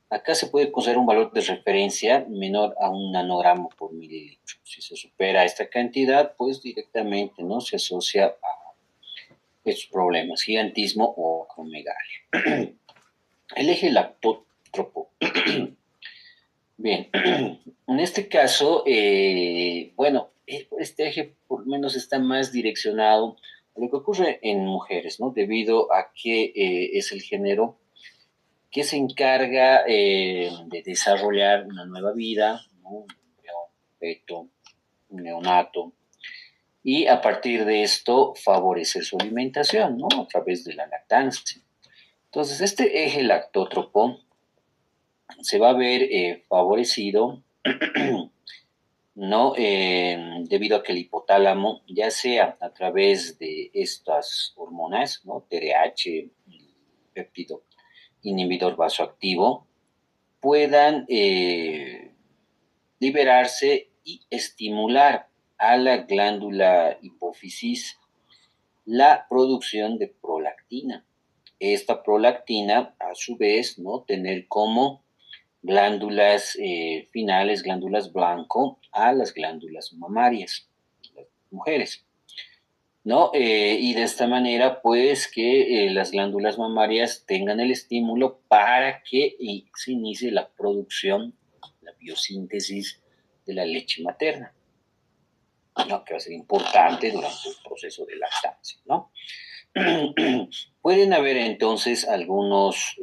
Acá se puede considerar un valor de referencia menor a 1 nanogramo por mililitro. Si se supera esta cantidad, pues directamente no se asocia a estos problemas, gigantismo o acromegalia. El eje lactótropo. Bien, en este caso, bueno, este eje por lo menos está más direccionado a lo que ocurre en mujeres, ¿no? Debido a que es el género que se encarga de desarrollar una nueva vida, ¿no? Un feto, un neonato, y a partir de esto favorecer su alimentación, ¿no? A través de la lactancia. Entonces, este eje lactótropo se va a ver favorecido, ¿no? Debido a que el hipotálamo, ya sea a través de estas hormonas, ¿no? TRH, péptido inhibidor vasoactivo, puedan liberarse y estimular a la glándula hipófisis la producción de prolactina. Esta prolactina, a su vez, ¿no? tener como glándulas finales, glándulas blanco, a las glándulas mamarias, las mujeres. ¿No? Y de esta manera, pues, que las glándulas mamarias tengan el estímulo para que se inicie la producción, la biosíntesis de la leche materna, ¿no? Que va a ser importante durante el proceso de lactancia, ¿no? Pueden haber entonces algunos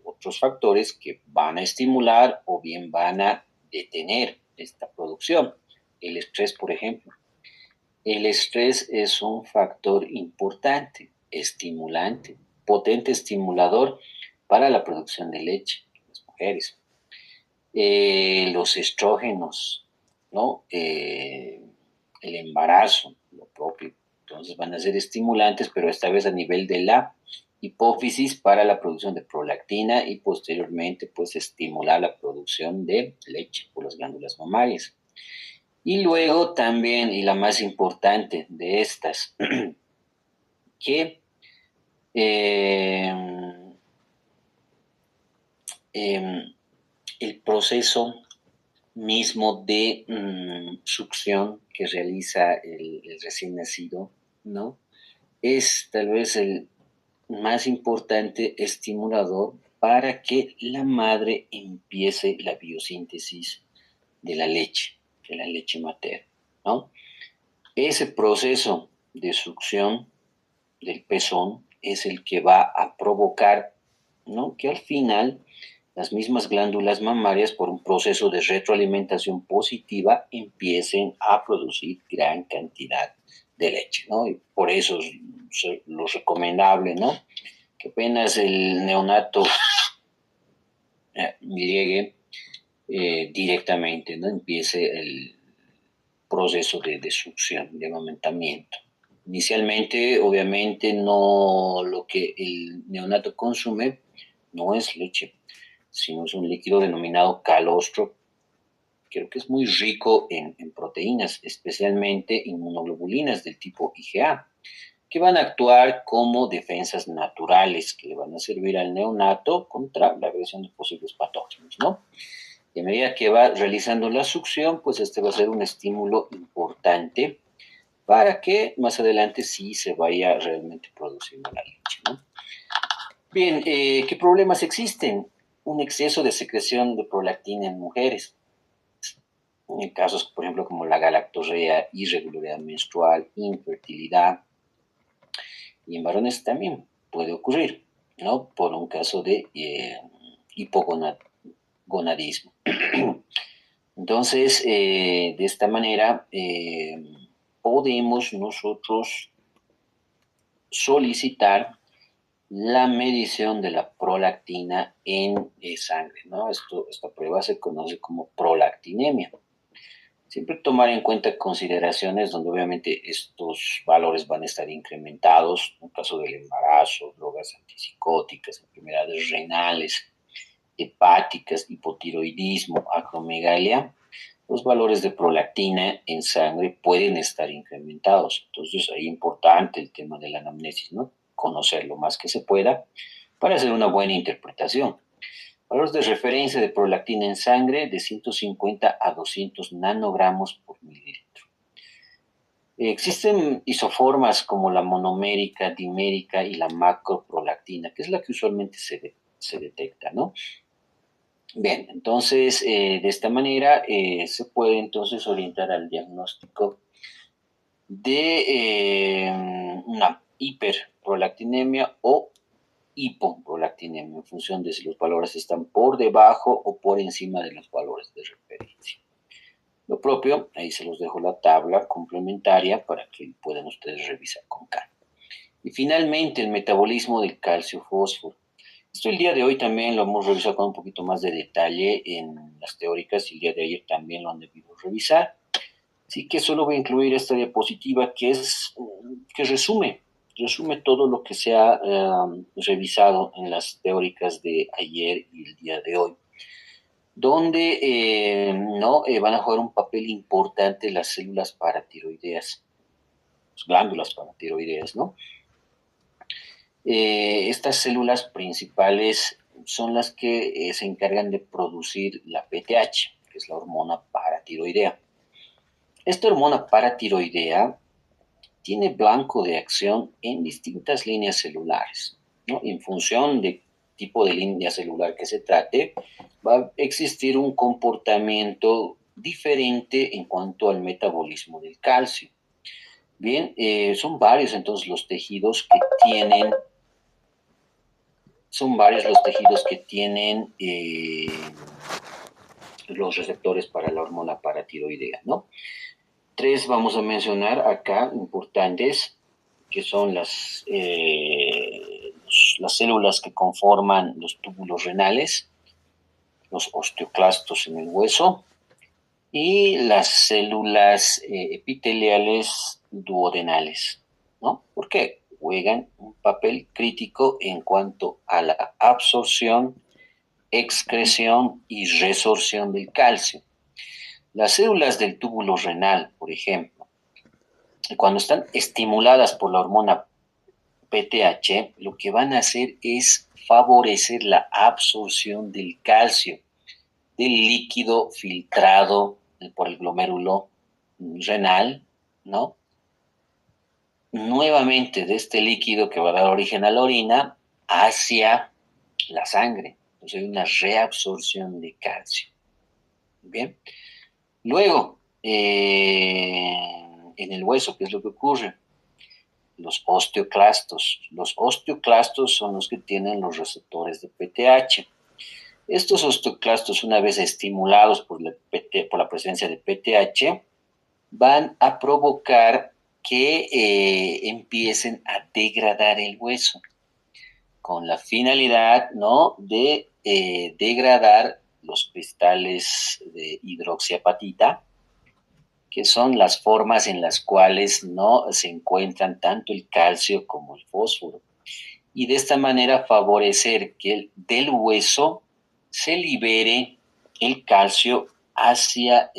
otros factores que van a estimular o bien van a detener esta producción. El estrés, por ejemplo. El estrés es un factor importante, estimulante, potente estimulador para la producción de leche en las mujeres. Los estrógenos, ¿no? El embarazo, lo propio. Entonces van a ser estimulantes, pero esta vez a nivel de la hipófisis para la producción de prolactina y posteriormente pues estimular la producción de leche por las glándulas mamarias. Y luego también, y la más importante de estas, que eh, eh, el proceso mismo de succión que realiza el recién nacido, ¿no? Es tal vez el más importante estimulador para que la madre empiece la biosíntesis de la leche materna, ¿no? Ese proceso de succión del pezón es el que va a provocar, ¿no? Que al final las mismas glándulas mamarias, por un proceso de retroalimentación positiva, empiecen a producir gran cantidad de leche, ¿no? Y por eso es lo recomendable, ¿no? Que apenas el neonato llegue directamente, ¿no? Empiece el proceso de succión, de amamantamiento. Inicialmente, obviamente, no lo que el neonato consume no es leche, sino es un líquido denominado calostro. Creo que es muy rico en proteínas, especialmente inmunoglobulinas del tipo IgA, que van a actuar como defensas naturales que le van a servir al neonato contra la agresión de posibles patógenos, ¿no? Y a medida que va realizando la succión, pues este va a ser un estímulo importante para que más adelante sí se vaya realmente produciendo la leche, ¿no? Bien, ¿qué problemas existen? Un exceso de secreción de prolactina en mujeres. En casos, por ejemplo, como la galactorrea, irregularidad menstrual, infertilidad, y en varones también puede ocurrir, ¿no? Por un caso de hipogonadismo. Entonces, de esta manera, podemos nosotros solicitar la medición de la prolactina en sangre, ¿no? Esta prueba se conoce como prolactinemia. Siempre tomar en cuenta consideraciones donde obviamente estos valores van a estar incrementados, en caso del embarazo, drogas antipsicóticas, enfermedades renales, hepáticas, hipotiroidismo, acromegalia. Los valores de prolactina en sangre pueden estar incrementados. Entonces, ahí es importante el tema de la anamnesis, ¿no? Conocer lo más que se pueda para hacer una buena interpretación. Valores de referencia de prolactina en sangre de 150 a 200 nanogramos por mililitro. Existen isoformas como la monomérica, dimérica y la macroprolactina, que es la que usualmente se detecta, ¿no? Bien, entonces de esta manera se puede entonces orientar al diagnóstico de una hiperprolactinemia o hipoprolactinemia en función de si los valores están por debajo o por encima de los valores de referencia. Lo propio, ahí se los dejo la tabla complementaria para que puedan ustedes revisar con calma. Y finalmente, el metabolismo del calcio-fósforo. Esto el día de hoy también lo hemos revisado con un poquito más de detalle en las teóricas y el día de ayer también lo han debido revisar. Así que solo voy a incluir esta diapositiva que resume todo lo que se ha revisado en las teóricas de ayer y el día de hoy, donde no van a jugar un papel importante las células paratiroideas, las glándulas paratiroideas, ¿no? Estas células principales son las que se encargan de producir la PTH, que es la hormona paratiroidea. Esta hormona paratiroidea tiene blanco de acción en distintas líneas celulares, ¿no? En función de tipo de línea celular que se trate, va a existir un comportamiento diferente en cuanto al metabolismo del calcio. Bien, son varios entonces los tejidos que tienen los receptores para la hormona paratiroidea, ¿no? Tres vamos a mencionar acá importantes, que son las células que conforman los túbulos renales, los osteoclastos en el hueso y las células epiteliales duodenales, ¿no? Porque juegan un papel crítico en cuanto a la absorción, excreción y resorción del calcio. Las células del túbulo renal, por ejemplo, cuando están estimuladas por la hormona PTH, lo que van a hacer es favorecer la absorción del calcio del líquido filtrado por el glomérulo renal, ¿no? Nuevamente de este líquido que va a dar origen a la orina hacia la sangre. Entonces hay una reabsorción de calcio. Bien. Luego, en el hueso, ¿qué es lo que ocurre? Los osteoclastos. Los osteoclastos son los que tienen los receptores de PTH. Estos osteoclastos, una vez estimulados por la presencia de PTH, van a provocar que empiecen a degradar el hueso con la finalidad, ¿no?, de degradar los cristales de hidroxiapatita, que son las formas en las cuales no se encuentran tanto el calcio como el fósforo. Y de esta manera favorecer que del hueso se libere el calcio hacia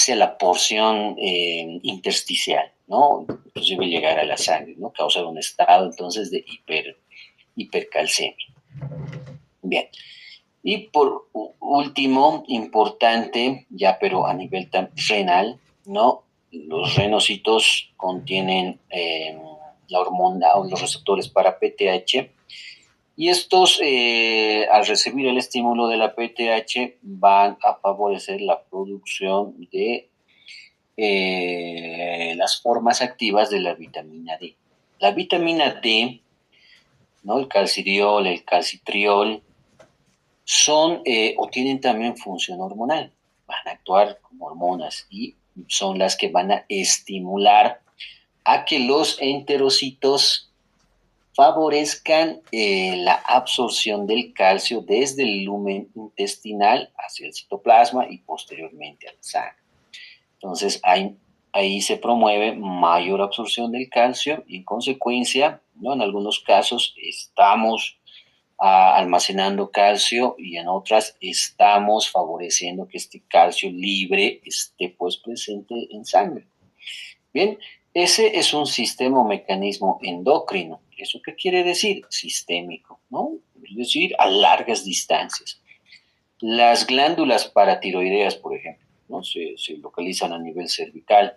la porción intersticial, ¿no? Inclusive llegar a la sangre, ¿no? Causar un estado entonces de hipercalcemia. Bien. Y por último, importante, ya pero a nivel renal, ¿no? Los renocitos contienen la hormona o los receptores para PTH y estos, al recibir el estímulo de la PTH, van a favorecer la producción de las formas activas de la vitamina D. La vitamina D, ¿no?, el calcidiol, el calcitriol, son o tienen también función hormonal, van a actuar como hormonas y son las que van a estimular a que los enterocitos favorezcan la absorción del calcio desde el lumen intestinal hacia el citoplasma y posteriormente a la sangre. Entonces ahí se promueve mayor absorción del calcio y en consecuencia, ¿no?, en algunos casos estamos almacenando calcio y en otras estamos favoreciendo que este calcio libre esté pues presente en sangre. Bien, ese es un sistema o mecanismo endocrino. ¿Eso qué quiere decir? Sistémico, ¿no? Es decir, a largas distancias. Las glándulas paratiroideas, por ejemplo, ¿no?, se localizan a nivel cervical.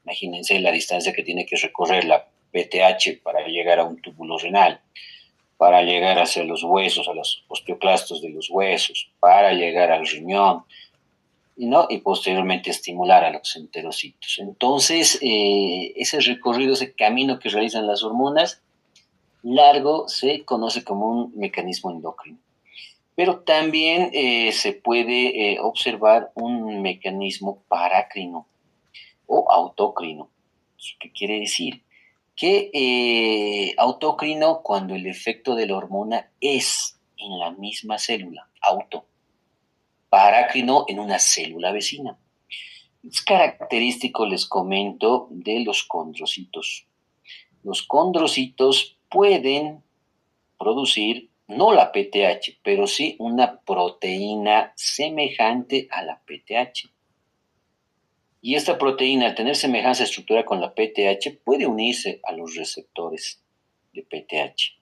Imagínense la distancia que tiene que recorrer la PTH para llegar a un túbulo renal, para llegar hacia los huesos, a los osteoclastos de los huesos, para llegar al riñón, ¿no?, y posteriormente estimular a los enterocitos. Entonces, ese recorrido, ese camino que realizan las hormonas, largo, se conoce como un mecanismo endocrino. Pero también se puede observar un mecanismo paracrino o autocrino. ¿Qué quiere decir? Que autocrino cuando el efecto de la hormona es en la misma célula, auto, paracrino en una célula vecina. Es característico, les comento, de los condrocitos. Los condrocitos pueden producir no la PTH, pero sí una proteína semejante a la PTH. Y esta proteína, al tener semejanza estructural con la PTH, puede unirse a los receptores de PTH.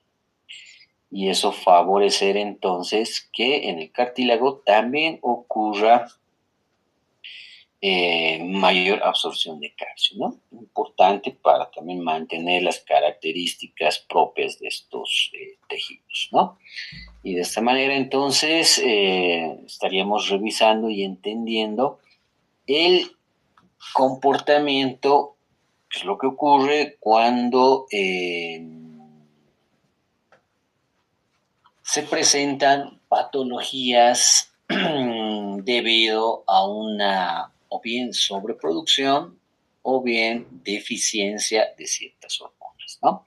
Y eso favorecer entonces que en el cartílago también ocurra mayor absorción de calcio, ¿no? Importante para también mantener las características propias de estos tejidos, ¿no? Y de esta manera entonces estaríamos revisando y entendiendo el comportamiento, que es lo que ocurre cuando se presentan patologías debido a una o bien sobreproducción o bien deficiencia de ciertas hormonas, ¿no?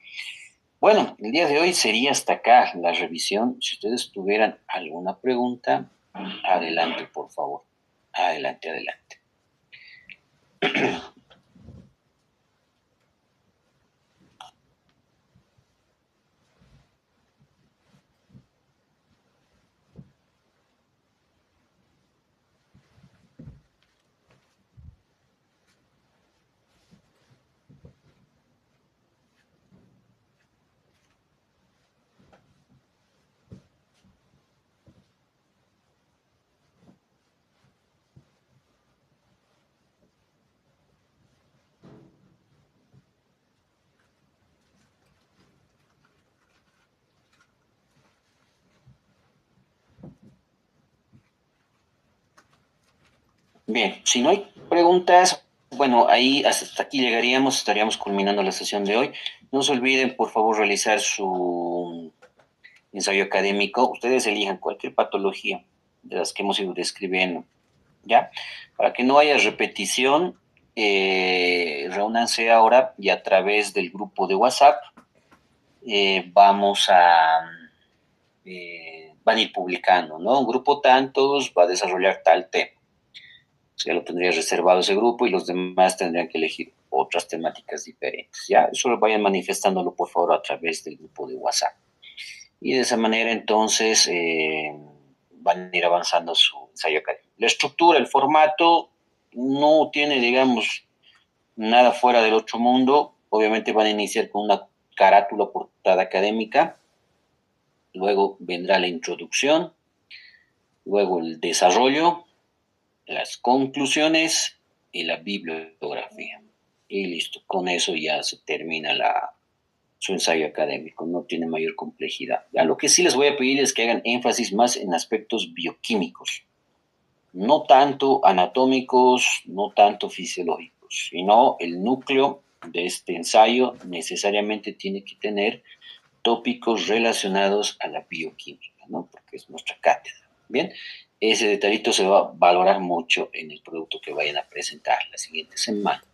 Bueno, el día de hoy sería hasta acá la revisión. Si ustedes tuvieran alguna pregunta, adelante, por favor. Adelante, adelante. Bien, si no hay preguntas, bueno, ahí hasta aquí llegaríamos, estaríamos culminando la sesión de hoy. No se olviden, por favor, realizar su ensayo académico. Ustedes elijan cualquier patología de las que hemos ido describiendo, ¿ya? Para que no haya repetición, reúnanse ahora y a través del grupo de WhatsApp vamos a, van a ir publicando, ¿no? Un grupo tantos va a desarrollar tal tema. Ya lo tendría reservado ese grupo y los demás tendrían que elegir otras temáticas diferentes, ¿ya? Eso vayan manifestándolo, por favor, a través del grupo de WhatsApp. Y de esa manera, entonces, van a ir avanzando su ensayo académico. La estructura, el formato, no tiene, digamos, nada fuera del otro mundo. Obviamente van a iniciar con una carátula portada académica, luego vendrá la introducción, luego el desarrollo, las conclusiones y la bibliografía. Y listo, con eso ya se termina su ensayo académico, no tiene mayor complejidad. Ya, lo que sí les voy a pedir es que hagan énfasis más en aspectos bioquímicos, no tanto anatómicos, no tanto fisiológicos, sino el núcleo de este ensayo necesariamente tiene que tener tópicos relacionados a la bioquímica, ¿no? Porque es nuestra cátedra. Bien, ese detallito se va a valorar mucho en el producto que vayan a presentar la siguiente semana.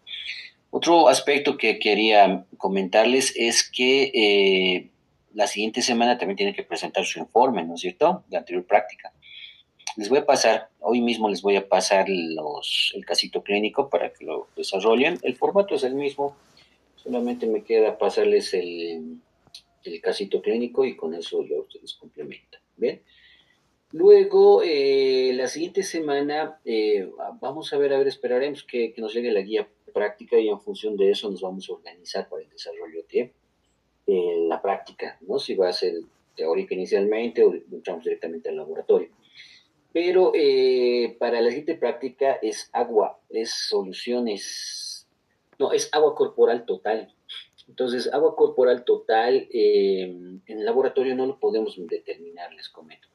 Otro aspecto que quería comentarles es que la siguiente semana también tienen que presentar su informe, ¿no es cierto? De anterior práctica. Les voy a pasar, hoy mismo les voy a pasar el casito clínico para que lo desarrollen. El formato es el mismo, solamente me queda pasarles el casito clínico y con eso ya ustedes complementan. ¿Bien? Luego, la siguiente semana, vamos a ver, esperaremos que nos llegue la guía práctica y en función de eso nos vamos a organizar para el desarrollo de la práctica, ¿no? Si va a ser teórica inicialmente o entramos directamente al laboratorio. Pero para la siguiente práctica es agua, es soluciones, no, es agua corporal total. Entonces, agua corporal total en el laboratorio no lo podemos determinar, les comento.